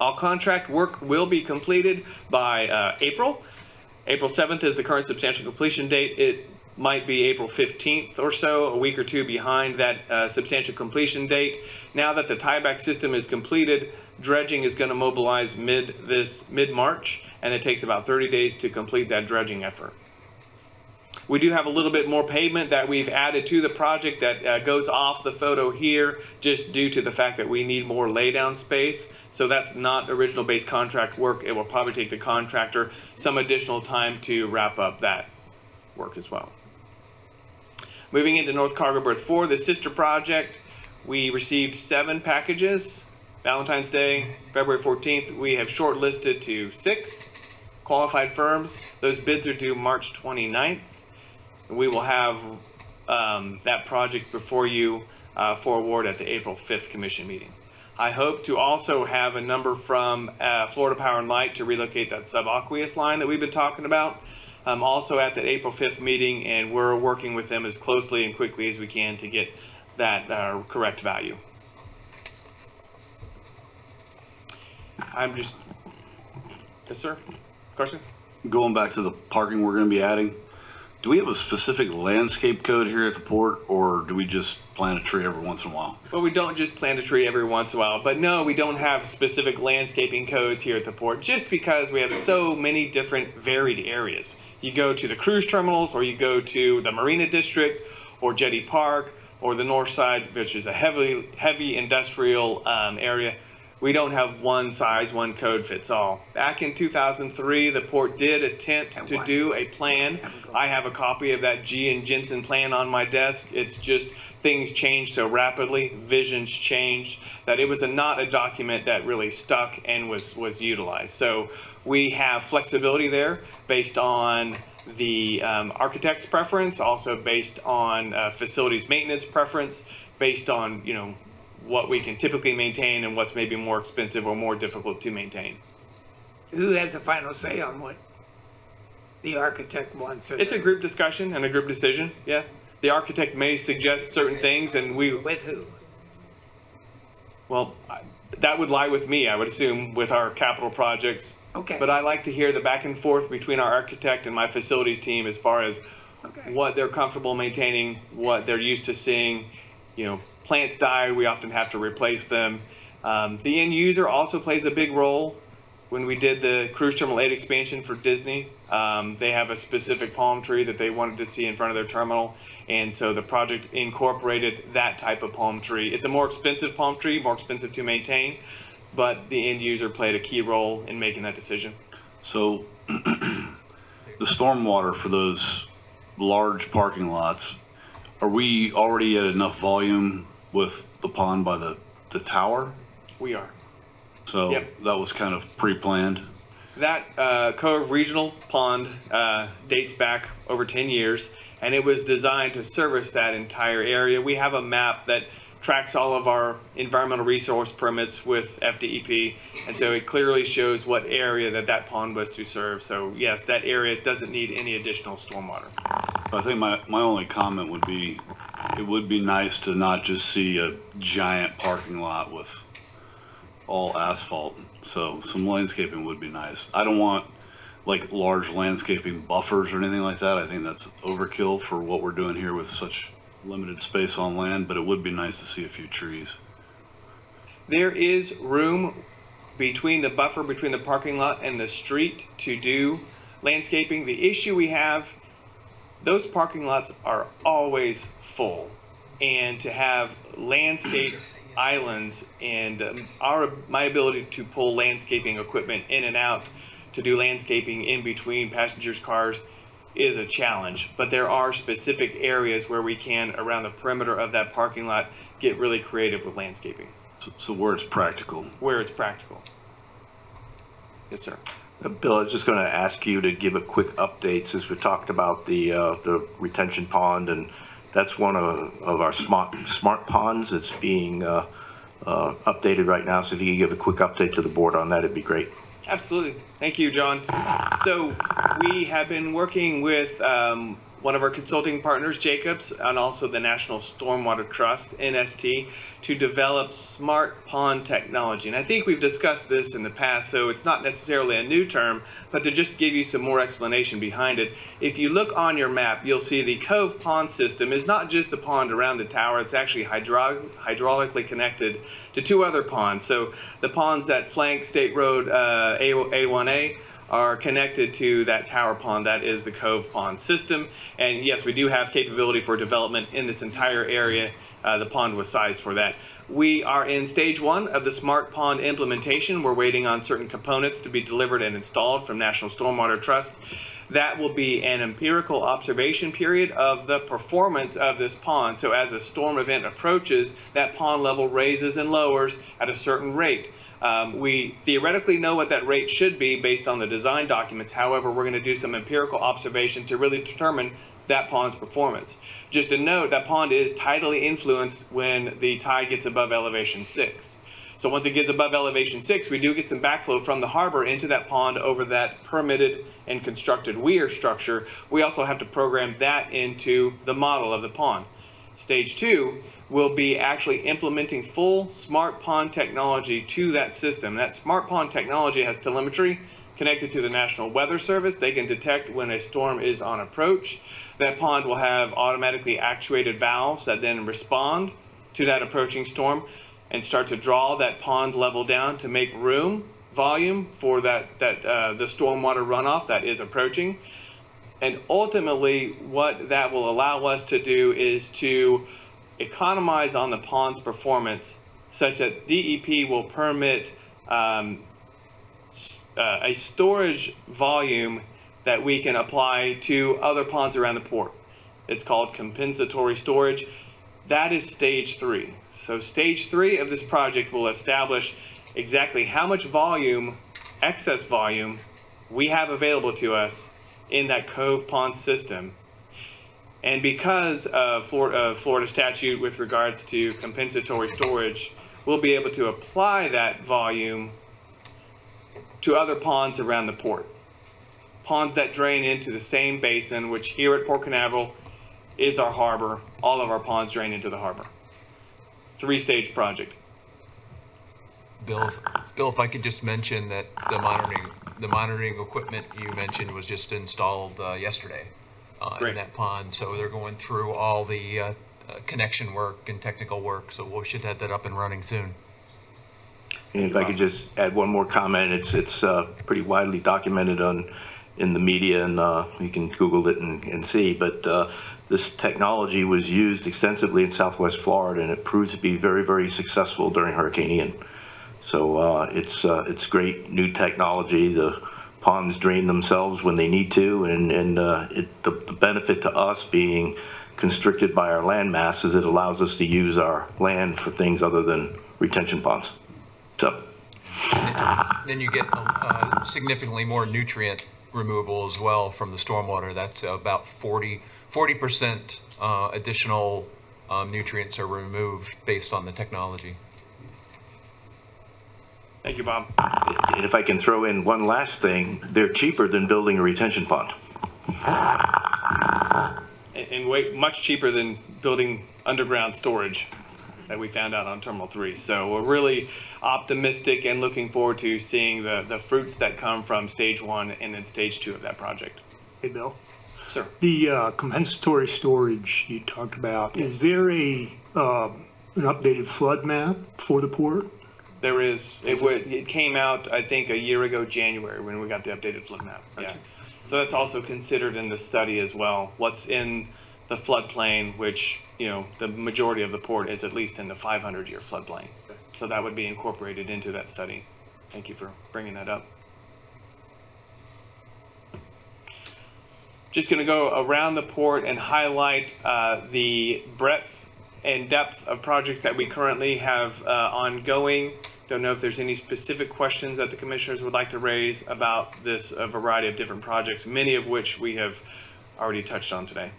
All contract work will be completed by April. April 7th is the current substantial completion date. It might be April 15th or so, a week or two behind that substantial completion date. Now that the tieback system is completed, dredging is going to mobilize mid-March, and it takes about 30 days to complete that dredging effort. We do have a little bit more pavement that we've added to the project that goes off the photo here just due to the fact that we need more laydown space. So that's not original base contract work. It will probably take the contractor some additional time to wrap up that work as well. Moving into North Cargo Berth 4, the sister project, we received 7 packages. Valentine's Day, February 14th, we have shortlisted to 6 qualified firms. Those bids are due March 29th. We will have that project before you for award at the April 5th commission meeting. I hope to also have a number from Florida Power and Light to relocate that subaqueous line that we've been talking about. Also at that April 5th meeting, and we're working with them as closely and quickly as we can to get that correct value. Yes, sir. Question? Going back to the parking we're going to be adding, do we have a specific landscape code here at the port, or do we just plant a tree every once in a while? Well, we don't just plant a tree every once in a while, but no, we don't have specific landscaping codes here at the port, just because we have so many different varied areas. You go to the cruise terminals, or you go to the Marina District, or Jetty Park, or the North Side, which is a heavy industrial area. We don't have one size, one code fits all. Back in 2003, the port did attempt to do a plan. I have a copy of that G and Jensen plan on my desk. It's just things change so rapidly, visions changed, that it was not a document that really stuck and was utilized. So we have flexibility there based on the architect's preference, also based on facilities maintenance preference, based on, what we can typically maintain and what's maybe more expensive or more difficult to maintain. Who has the final say on what the architect wants? It's a group discussion and a group decision, yeah. The architect may suggest certain things and we... With who? Well, that would lie with me, I would assume, with our capital projects. Okay. But I like to hear the back and forth between our architect and my facilities team as far as what they're comfortable maintaining, what they're used to seeing. Plants die, we often have to replace them. The end user also plays a big role. When we did the Cruise Terminal 8 expansion for Disney, they have a specific palm tree that they wanted to see in front of their terminal, and so the project incorporated that type of palm tree. It's a more expensive palm tree, more expensive to maintain, but the end user played a key role in making that decision. So the stormwater for those large parking lots, are we already at enough volume with the pond by the tower? We are. So Yep. that was kind of pre-planned. That Cove Regional Pond dates back over 10 years, and it was designed to service that entire area. We have a map that tracks all of our environmental resource permits with FDEP, and so it clearly shows what area that pond was to serve. So yes, that area doesn't need any additional stormwater. So I think my only comment would be, it would be nice to not just see a giant parking lot with all asphalt. So some landscaping would be nice. I don't want like large landscaping buffers or anything like that. I think that's overkill for what we're doing here with such limited space on land, but it would be nice to see a few trees. There is room between the buffer between the parking lot and the street to do landscaping. The issue we have, those parking lots are always full, and to have landscape islands and my ability to pull landscaping equipment in and out to do landscaping in between passengers' cars is a challenge. But there are specific areas where we can, around the perimeter of that parking lot, get really creative with landscaping. So where it's practical. Where it's practical. Yes, sir. Bill, I was just going to ask you to give a quick update since we talked about the retention pond, and that's one of our smart ponds that's being updated right now. So if you could give a quick update to the board on that, it'd be great. Absolutely. Thank you, John. So we have been working with one of our consulting partners, Jacobs, and also the National Stormwater Trust, NST, to develop smart pond technology. And I think we've discussed this in the past, so it's not necessarily a new term, but to just give you some more explanation behind it. If you look on your map, you'll see the Cove Pond system is not just a pond around the tower, it's actually hydraulically connected to two other ponds. So the ponds that flank State Road A1A are connected to that tower pond. That is the Cove Pond system. And yes, we do have capability for development in this entire area. The pond was sized for that. We are in stage 1 of the smart pond implementation. We're waiting on certain components to be delivered and installed from National Stormwater Trust. That will be an empirical observation period of the performance of this pond. So as a storm event approaches, that pond level raises and lowers at a certain rate. We theoretically know what that rate should be based on the design documents. However, we're going to do some empirical observation to really determine that pond's performance. Just a note, that pond is tidally influenced when the tide gets above elevation 6. So once it gets above elevation 6, we do get some backflow from the harbor into that pond over that permitted and constructed weir structure. We also have to program that into the model of the pond. Stage 2 will be actually implementing full smart pond technology to that system. That smart pond technology has telemetry connected to the National Weather Service. They can detect when a storm is on approach. That pond will have automatically actuated valves that then respond to that approaching storm and start to draw that pond level down to make volume for the stormwater runoff that is approaching. And ultimately, what that will allow us to do is to economize on the pond's performance such that DEP will permit a storage volume that we can apply to other ponds around the port. It's called compensatory storage. That is stage 3. So stage 3 of this project will establish exactly how much volume, excess volume, we have available to us in that Cove Pond system. And because of Florida statute with regards to compensatory storage, we'll be able to apply that volume to other ponds around the port. Ponds that drain into the same basin, which here at Port Canaveral is our harbor. All of our ponds drain into the harbor. 3-stage project. Bill, if I could just mention that the monitoring equipment you mentioned was just installed yesterday in that pond. So they're going through all the connection work and technical work. So we should have that up and running soon. And if I could just add one more comment, it's pretty widely documented in the media, and you can Google it and see. But this technology was used extensively in Southwest Florida, and it proved to be very, very successful during Hurricane Ian. So it's great new technology. The ponds drain themselves when they need to, and the benefit to us being constricted by our land mass is it allows us to use our land for things other than retention ponds. So Then you get significantly more nutrient removal as well from the stormwater. That's about 40% additional nutrients are removed based on the technology. Thank you, Bob. and if I can throw in one last thing, they're cheaper than building a retention pond. And much cheaper than building underground storage that we found out on Terminal 3. So we're really optimistic and looking forward to seeing the fruits that come from Stage 1 and then Stage 2 of that project. Hey, Bill. Sir. The compensatory storage you talked about, is there an updated flood map for the port? There is. It came out, I think, a year ago, January, when we got the updated flood map. Yeah. So that's also considered in the study as well. What's in the floodplain, which, you know, the majority of the port is at least in the 500-year floodplain. So that would be incorporated into that study. Thank you for bringing that up. Just going to go around the port and highlight the breadth and depth of projects that we currently have ongoing. Don't know if there's any specific questions that the commissioners would like to raise about this variety of different projects, many of which we have already touched on today.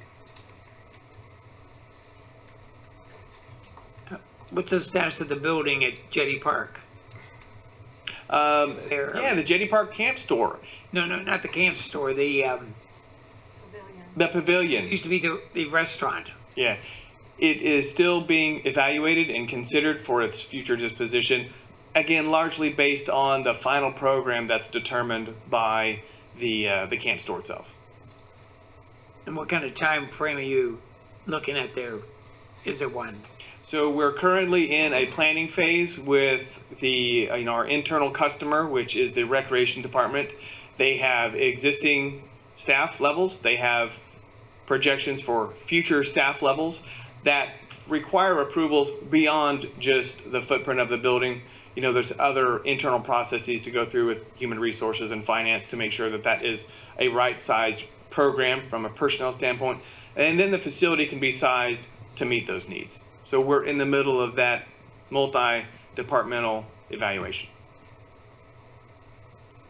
What's the status of the building at Jetty Park? Yeah, the Jetty Park Camp Store. No, not the camp store. The pavilion. It used to be the restaurant. Yeah. It is still being evaluated and considered for its future disposition. Again, largely based on the final program that's determined by the camp store itself. And what kind of time frame are you looking at there? Is there one? So we're currently in a planning phase with our internal customer, which is the recreation department. They have existing staff levels. They have projections for future staff levels that require approvals beyond just the footprint of the building. You know, there's other internal processes to go through with human resources and finance to make sure that that is a right-sized program from a personnel standpoint. And then the facility can be sized to meet those needs. So we're in the middle of that multi-departmental evaluation.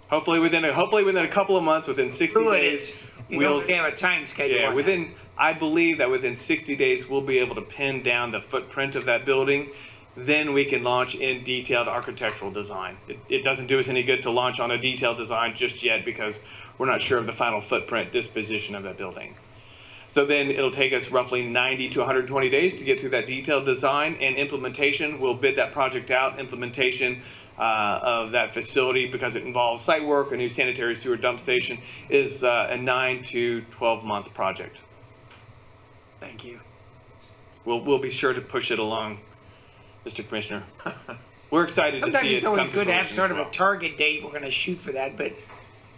Hopefully within a couple of months, within 60 days, we'll have a time schedule. Yeah, I believe that within 60 days, we'll be able to pin down the footprint of that building. Then we can launch in detailed architectural design. It doesn't do us any good to launch on a detailed design just yet because we're not sure of the final footprint disposition of that building. So then it'll take us roughly 90 to 120 days to get through that detailed design and implementation. We'll bid that project out. Implementation of that facility, because it involves site work, a new sanitary sewer dump station, is a 9 to 12 month project. Thank you. We'll be sure to push it along, Mr. Commissioner. We're excited to see it come to fruition. Sometimes it's always good to have sort of a target date. We're going to shoot for that, but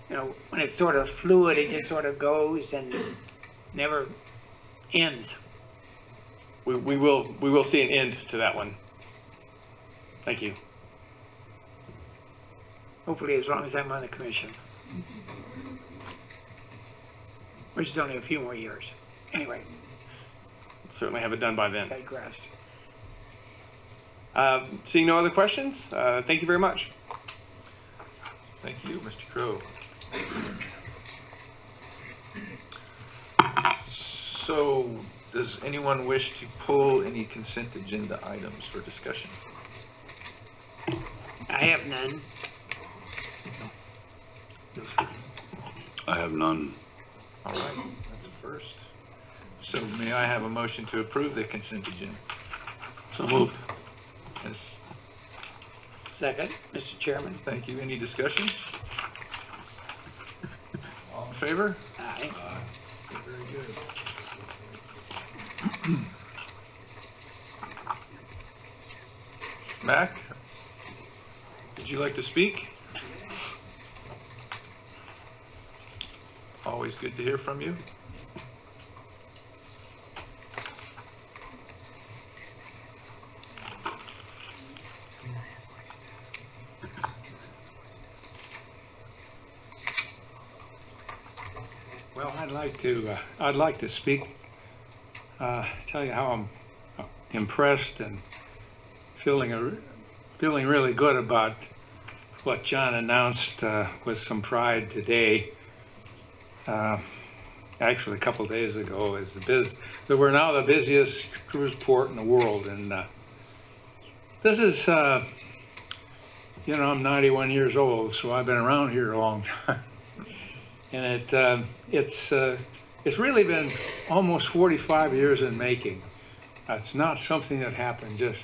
you know, when it's sort of fluid, it just sort of goes and never ends. We will see an end to that one. Thank you. Hopefully as long as I'm on the commission. Which is only a few more years. Anyway. Certainly have it done by then. Digress. Seeing no other questions, thank you very much. Thank you, Mr. Crowe. So, does anyone wish to pull any consent agenda items for discussion? I have none. I have none. All right, that's a first. So may I have a motion to approve the consent agenda? So moved. Yes, Second, Mr. Chairman. thank you. Any discussion? All in favor? Aye. Very good. Mac, would you like to speak? Always good to hear from you. Well, I'd like to speak, tell you how I'm impressed and feeling really good about what John announced with some pride today. Actually, a couple days ago, is that we're now the busiest cruise port in the world, and this is, I'm 91 years old, so I've been around here a long time. And it's really been almost 45 years in making. It's not something that happened just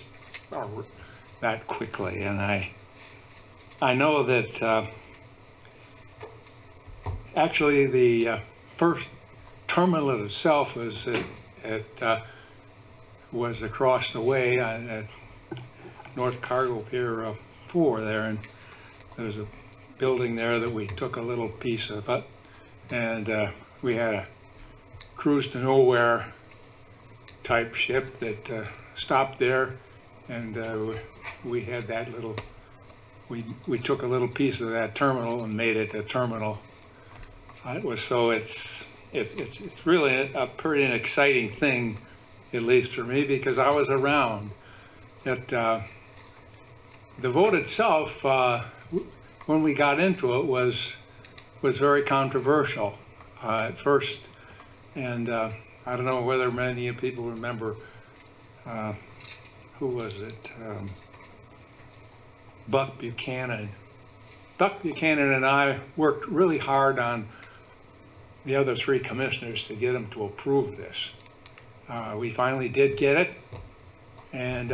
that quickly. And I know that actually the first terminal itself was across the way at North Cargo Pier 4 there, and there's a building there that we took a little piece of it, and we had a cruise to nowhere type ship that stopped there, and we had that little, we took a little piece of that terminal and made it a terminal. It's really a pretty exciting thing, at least for me, because I was around. The vote itself, when we got into it, was very controversial at first, and I don't know whether many people remember, who was it? Buck Buchanan. Buck Buchanan and I worked really hard on the other three commissioners to get them to approve this. We finally did get it, and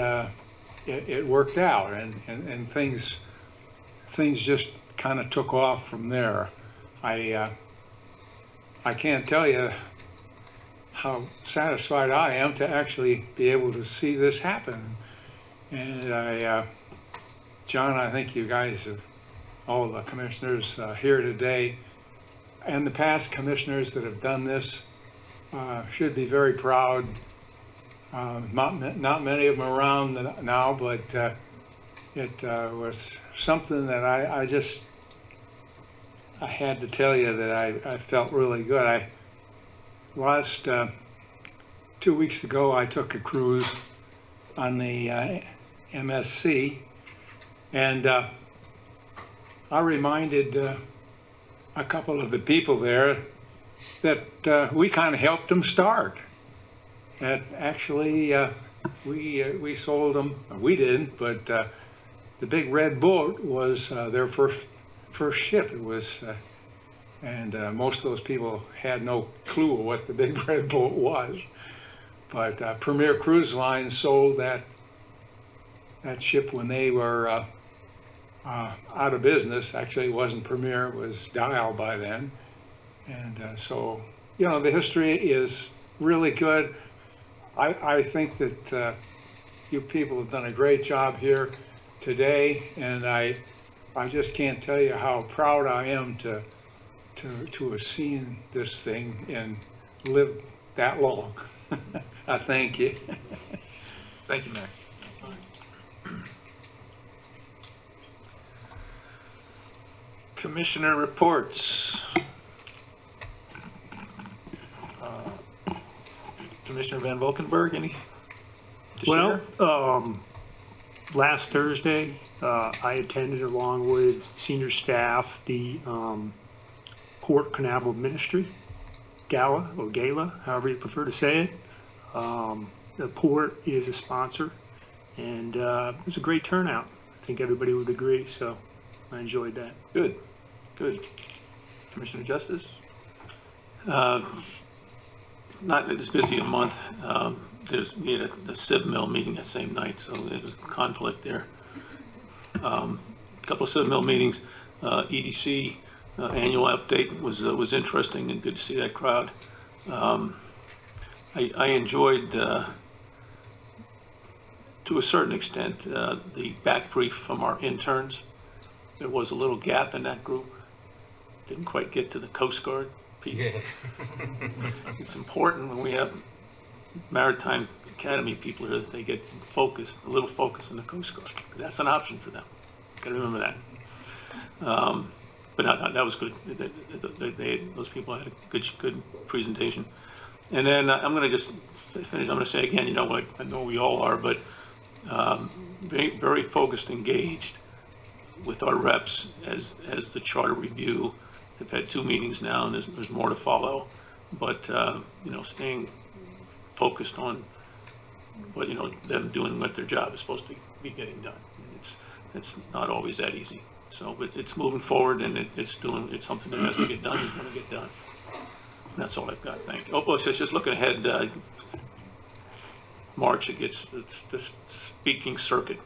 it worked out, and things just kind of took off from there. I can't tell you how satisfied I am to actually be able to see this happen. And John, I think you guys have, all the commissioners here today, and the past commissioners that have done this, should be very proud. Not many of them around now, but it was something that I had to tell you that I felt really good. Last 2 weeks ago, I took a cruise on the MSC, and I reminded a couple of the people there that we kind of helped them start. That actually we sold them. We didn't, but the Big Red Boat was their first ship. It was, and most of those people had no clue what the Big Red Boat was. But Premier Cruise Line sold that ship when they were out of business. Actually, it wasn't Premier; it was Dial by then. And so, the history is really good. I think that you people have done a great job here today, and I just can't tell you how proud I am to have seen this thing and lived that long. I thank you. Thank you, Mac. Commissioner reports. Commissioner Van Valkenburg, any to share? Well, last Thursday, I attended along with senior staff the Port Canaveral Ministry Gala, or Gala, however you prefer to say it. The port is a sponsor, and it was a great turnout. I think everybody would agree, so I enjoyed that. Good. Commissioner Justice? Not this busy a month. We had a Civ Mill meeting that same night, so there was a conflict there. A couple of Civ Mill meetings. EDC annual update was interesting and good to see that crowd. I enjoyed, to a certain extent, the back brief from our interns. There was a little gap in that group. Didn't quite get to the Coast Guard piece. It's important when we have Maritime Academy people here that they get focused, a little focus on the Coast Guard. That's an option for them. Got to remember that. but that was good. Those people had a good presentation. And then I'm going to just finish. I'm going to say again, I know we all are, but very, very focused, engaged with our reps as the charter review. They've had 2 meetings now, and there's more to follow. But staying focused on what them doing what their job is supposed to be getting done. It's not always that easy. So, but it's moving forward, and it's something that has to get done. It's going to get done. And that's all I've got. Thank you. Oh, so just looking ahead. March, the speaking circuit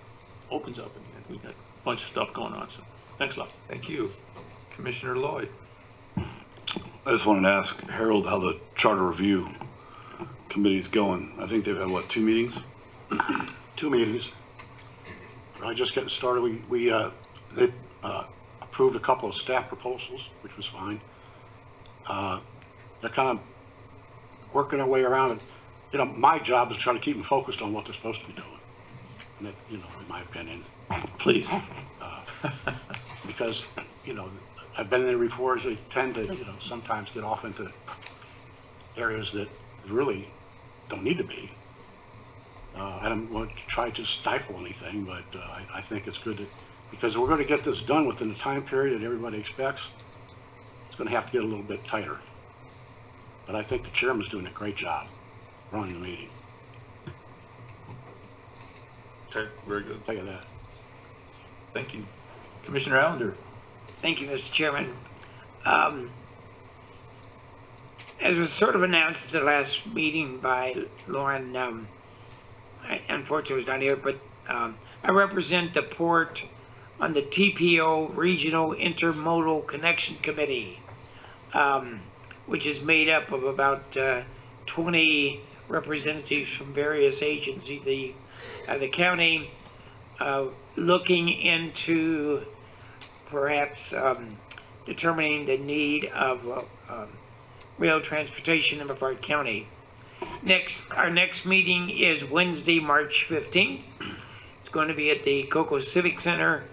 opens up, and we've got a bunch of stuff going on. So, thanks a lot. Thank you. Commissioner Lloyd. I just wanted to ask Harold how the charter review committee's going. I think they've had, 2 meetings? 2 meetings. Just getting started. They approved a couple of staff proposals, which was fine. They're kind of working their way around it. My job is to try to keep them focused on what they're supposed to be doing. And that, in my opinion. Please. Because, I've been there before, they tend to, sometimes get off into areas that really don't need to be. I don't want to try to stifle anything, but I think it's good because we're going to get this done within the time period that everybody expects. It's going to have to get a little bit tighter. But I think the chairman's doing a great job running the meeting. Okay, very good. Tell you that. Thank you. Commissioner Allender. Thank you, Mr. Chairman. As was sort of announced at the last meeting by Lauren, I unfortunately was not here, but I represent the port on the TPO Regional Intermodal Connection Committee, which is made up of about 20 representatives from various agencies. The county looking into perhaps determining the need of rail transportation in Brevard County. Our next meeting is Wednesday, March 15th. It's going to be at the Cocoa Civic Center.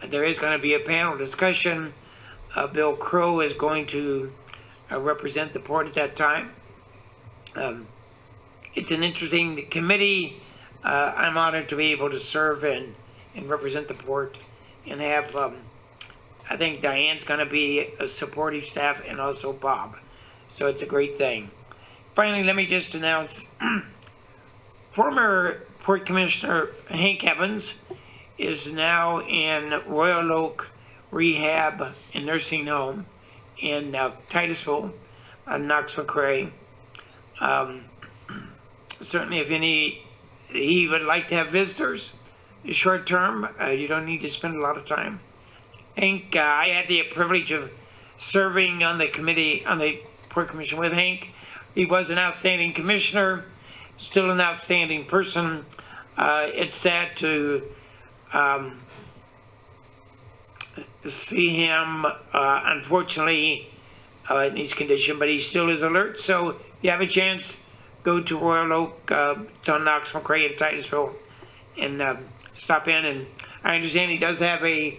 There is going to be a panel discussion. Bill Crow is going to represent the port at that time. It's an interesting committee. I'm honored to be able to serve and represent the port and have, I think Diane's going to be a supportive staff and also Bob. So it's a great thing. Finally, let me just announce former Port Commissioner Hank Evans is now in Royal Oak Rehab and Nursing Home in Titusville, Knox-McCrae. Certainly, if he would like to have visitors, short term, you don't need to spend a lot of time. Hank, I had the privilege of serving on the committee, on the Port Commission with Hank. He was an outstanding commissioner, still an outstanding person. It's sad to see him, unfortunately, in his condition, but he still is alert. So if you have a chance, go to Royal Oak, on Knox-McCrae in Titusville, and stop in. And I understand he does have a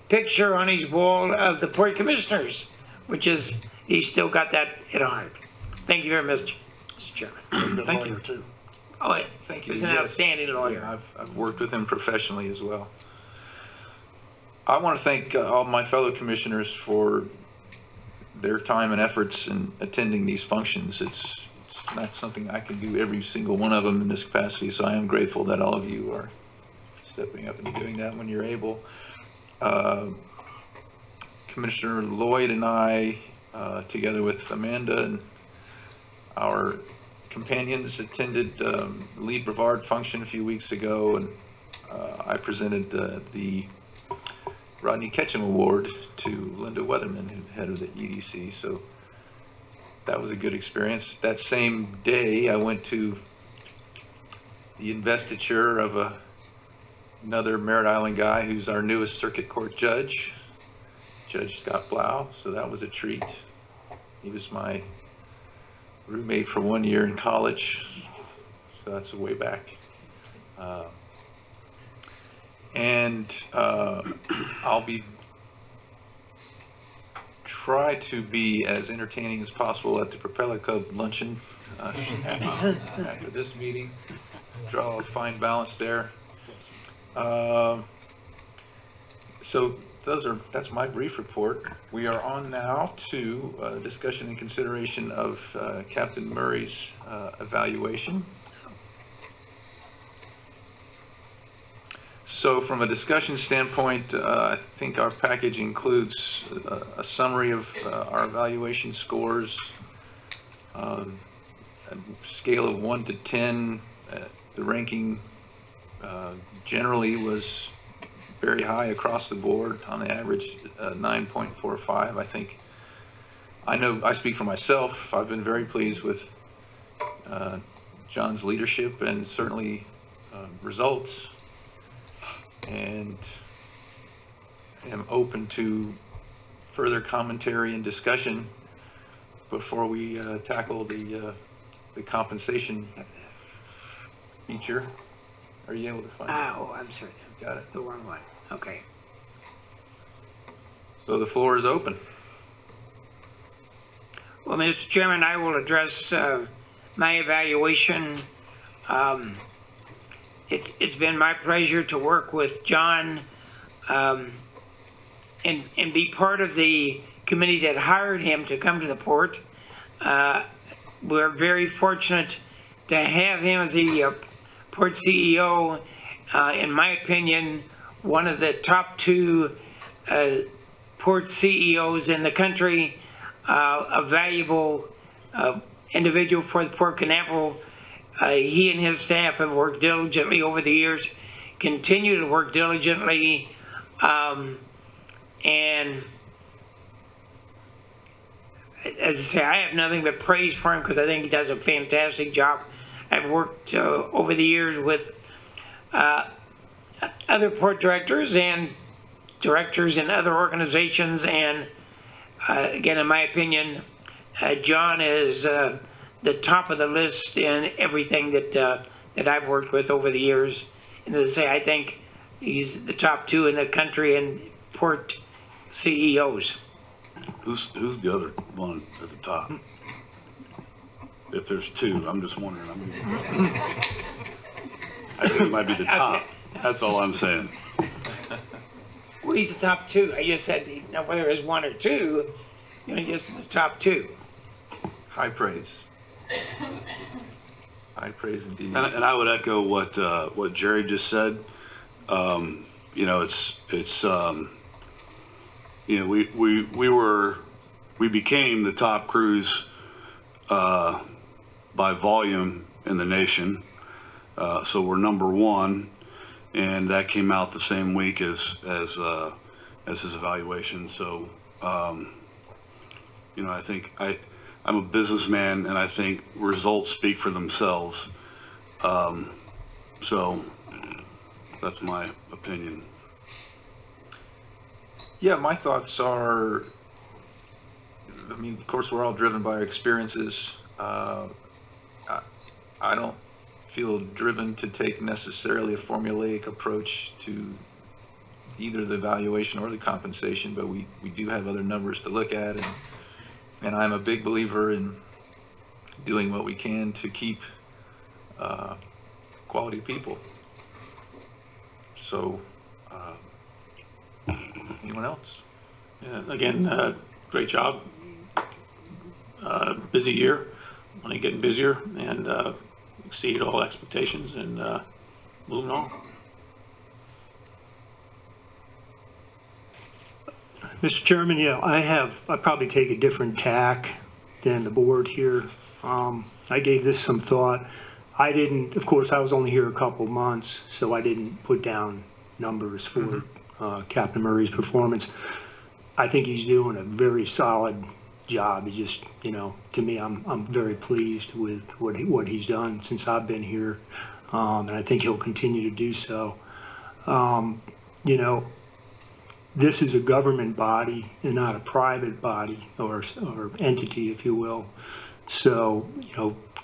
picture on his wall of the Port Commissioners, which is, he's still got that at heart. Thank you very much, Mr. Chairman. Thank you. Too. Oh, yeah. Thank you. He's an outstanding lawyer. Yeah, I've worked with him professionally as well. I want to thank all my fellow commissioners for their time and efforts in attending these functions. It's not something I can do every single one of them in this capacity, so I am grateful that all of you are stepping up and doing that when you're able. Commissioner Lloyd and I, together with Amanda and our companions, attended the Lead Brevard function a few weeks ago, and I presented the Rodney Ketchum Award to Linda Weatherman, head of the EDC. So that was a good experience. That same day, I went to the investiture of another Merritt Island guy who's our newest circuit court judge, Judge Scott Blau. So that was a treat. He was my roommate for 1 year in college, so that's way back. try to be as entertaining as possible at the Propeller Club luncheon after this meeting. Draw a fine balance there. So that's my brief report. We are on now to discussion and consideration of Captain Murray's evaluation. So from a discussion standpoint, I think our package includes a summary of our evaluation scores, a scale of 1 to 10. The ranking generally was very high across the board, on the average 9.45. I know I speak for myself. I've been very pleased with John's leadership and certainly results, and am open to further commentary and discussion before we tackle the compensation feature. Are you able to find it? Oh, I'm sorry. Got it. The wrong one. Okay. So the floor is open. Well, Mr. Chairman, I will address my evaluation. It's been my pleasure to work with John and be part of the committee that hired him to come to the port. We're very fortunate to have him as the port CEO. In my opinion, one of the top 2 port CEOs in the country, a valuable individual for the Port Canaveral. He and his staff have worked diligently over the years, continue to work diligently, and as I say, I have nothing but praise for him because I think he does a fantastic job. I've worked over the years with other port directors and directors in other organizations, and again, in my opinion, John is the top of the list in everything that I've worked with over the years. And as I say, I think he's the top 2 in the country in port CEOs. Who's the other one at the top? If there's 2, I'm just wondering. I think it might be the top. That's all I'm saying. Well, he's the top 2. I just said, now whether it's 1 or 2, just the top 2. High praise. High praise indeed. And I would echo what Jerry just said. We became the top cruise by volume in the nation. So we're number 1, and that came out the same week as his evaluation. So, I think I'm a businessman, and I think results speak for themselves. So that's my opinion. Yeah, my thoughts are, of course, we're all driven by our experiences. I don't feel driven to take necessarily a formulaic approach to either the evaluation or the compensation, but we do have other numbers to look at, and I'm a big believer in doing what we can to keep quality people. So, anyone else? Yeah, again, great job. Busy year, only getting busier, and exceeded all expectations, and moving on. Mr. Chairman, I probably take a different tack than the board here. I gave this some thought. Of course, I was only here a couple months, so I didn't put down numbers for Captain Murray's performance. I think he's doing a very solid job. He just, to me, I'm very pleased with what he's done since I've been here, and I think he'll continue to do so. This is a government body and not a private body or entity, if you will. So,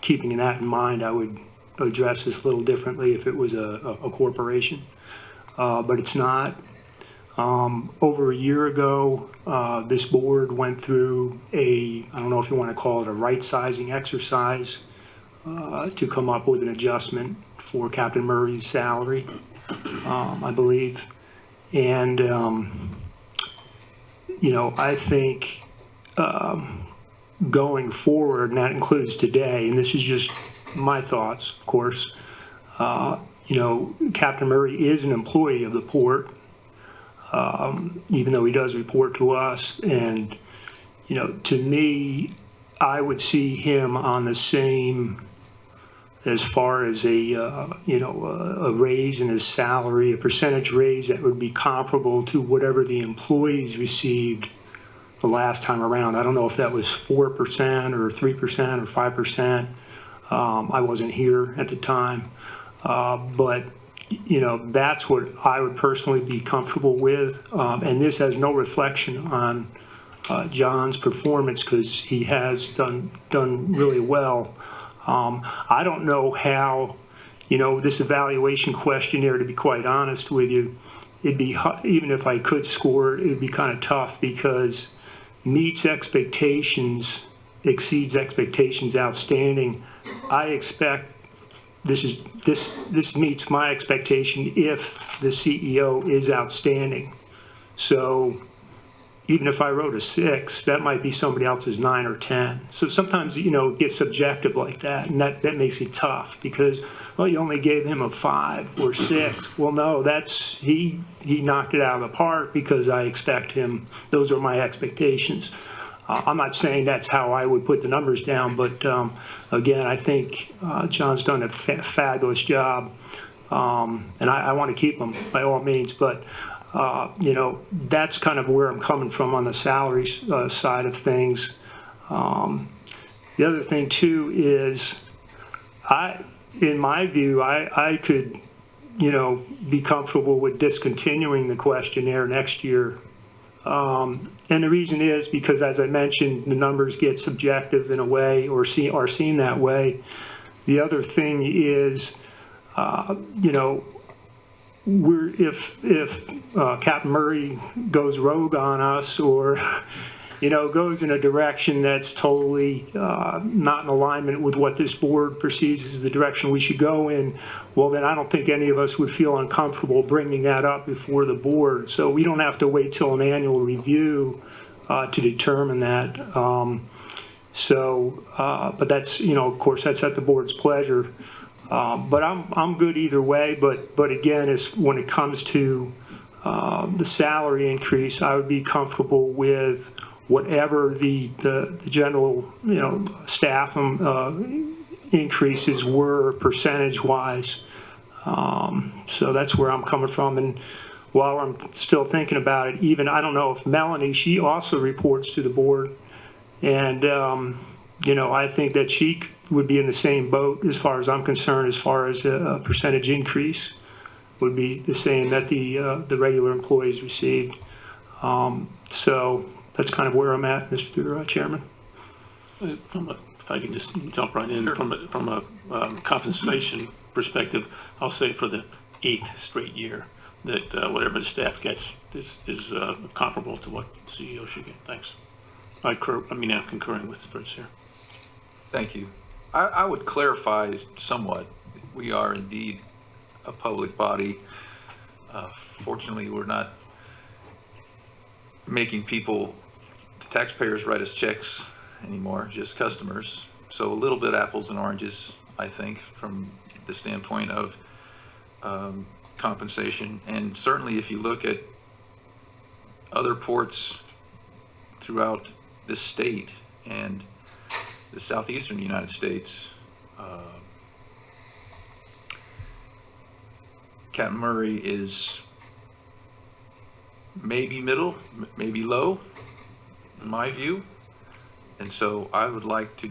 keeping that in mind, I would address this a little differently if it was a corporation, but it's not. Over a year ago, this board went through I don't know if you want to call it a right-sizing exercise, to come up with an adjustment for Captain Murray's salary, I believe. And, I think going forward, and that includes today, and this is just my thoughts, of course, Captain Murray is an employee of the port, even though he does report to us. And, to me, I would see him on the same as far as a raise in his salary, a percentage raise that would be comparable to whatever the employees received the last time around. I don't know if that was 4% or 3% or 5%. I wasn't here at the time. But that's what I would personally be comfortable with. And this has no reflection on John's performance, because he has done really well. I don't know how, this evaluation questionnaire, to be quite honest with you, it'd be, even if I could score it, it'd be kind of tough, because meets expectations, exceeds expectations, outstanding. I expect this meets my expectation if the CEO is outstanding. So even if I wrote a 6, that might be somebody else's 9 or 10. So sometimes, it gets subjective like that, and that makes it tough, because, well, you only gave him a 5 or 6. Well, no, he knocked it out of the park, because I expect him, those are my expectations. I'm not saying that's how I would put the numbers down, but again, I think John's done a fabulous job, and I want to keep him by all means, but that's kind of where I'm coming from on the salary side of things. The other thing too is, in my view, I could, be comfortable with discontinuing the questionnaire next year. And the reason is because, as I mentioned, the numbers get subjective in a way, or are seen that way. The other thing is, if Captain Murray goes rogue on us, or goes in a direction that's totally not in alignment with what this board perceives as the direction we should go in, well, then I don't think any of us would feel uncomfortable bringing that up before the board. So we don't have to wait till an annual review to determine that. But that's, of course, that's at the board's pleasure. But I'm good either way. But again, when it comes to the salary increase, I would be comfortable with whatever the general staff increases were percentage wise. So that's where I'm coming from. And while I'm still thinking about it, even I don't know if Melanie, she also reports to the board, and I think that she would be in the same boat as far as I'm concerned, as far as a percentage increase would be the same that the regular employees received. So that's kind of where I'm at, Mr. Chairman. If I can just jump right in, from a compensation perspective, I'll say for the 8th straight year that whatever the staff gets is comparable to what the CEO should get. Thanks. I'm concurring with Fritz here. Thank you. I would clarify somewhat. We are indeed a public body. Fortunately, we're not making the taxpayers write us checks anymore, just customers. So a little bit apples and oranges, I think, from the standpoint of compensation. And certainly if you look at other ports throughout this state and the southeastern United States, Captain Murray is maybe middle, maybe low, in my view. And so I would like to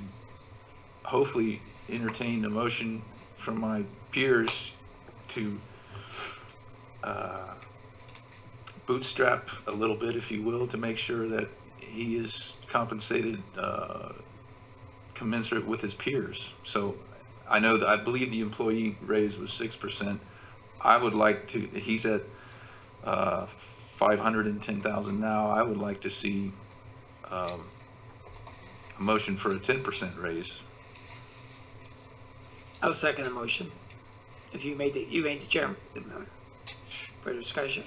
hopefully entertain a motion from my peers to bootstrap a little bit, if you will, to make sure that he is compensated commensurate with his peers. So I believe the employee raise was 6%. I would like to, he's at 510,000 now. I would like to see a motion for a 10% raise. I'll second the motion. If you made the chairman, for discussion.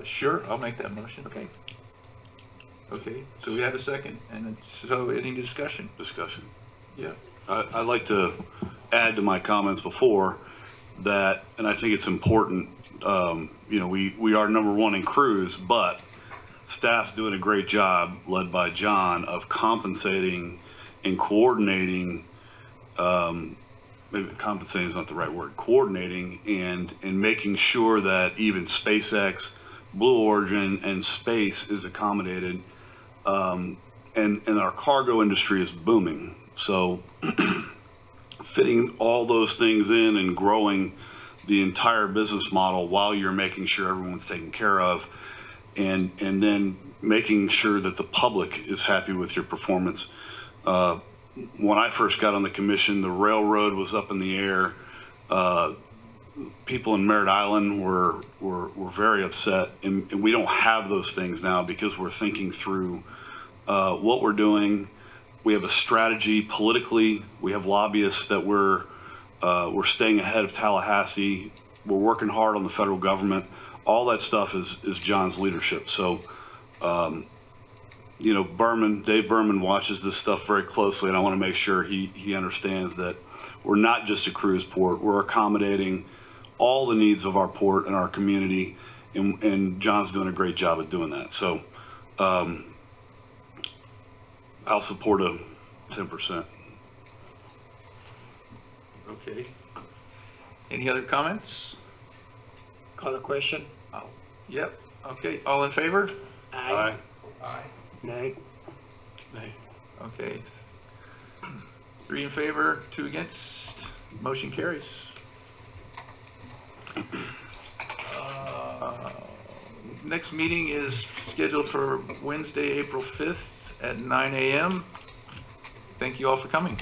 Sure, I'll make that motion. Okay. Okay, so we have a second, and so any discussion? Discussion. Yeah. I'd like to add to my comments before that, and I think it's important, we are number one in crews, but staff's doing a great job, led by John, of compensating and coordinating, maybe compensating is not the right word, coordinating and making sure that even SpaceX, Blue Origin, and space is accommodated. And our cargo industry is booming. So fitting all those things in and growing the entire business model while you're making sure everyone's taken care of, and then making sure that the public is happy with your performance. When I first got on the commission, the railroad was up in the air. People in Merritt Island were very upset, and we don't have those things now because we're thinking through what we're doing. We have a strategy politically. We have lobbyists that we're staying ahead of Tallahassee. We're working hard on the federal government. All that stuff is John's leadership. So, Dave Berman watches this stuff very closely, and I want to make sure he understands that we're not just a cruise port. We're accommodating all the needs of our port and our community, and John's doing a great job of doing that. So I'll support a 10%. Okay. Any other comments? Call the question. Oh, yep. Okay. All in favor? Aye. Aye. Nay. Nay. Okay. 3 in favor, 2 against. Motion carries. Next meeting is scheduled for Wednesday, April 5th at 9 a.m. Thank you all for coming.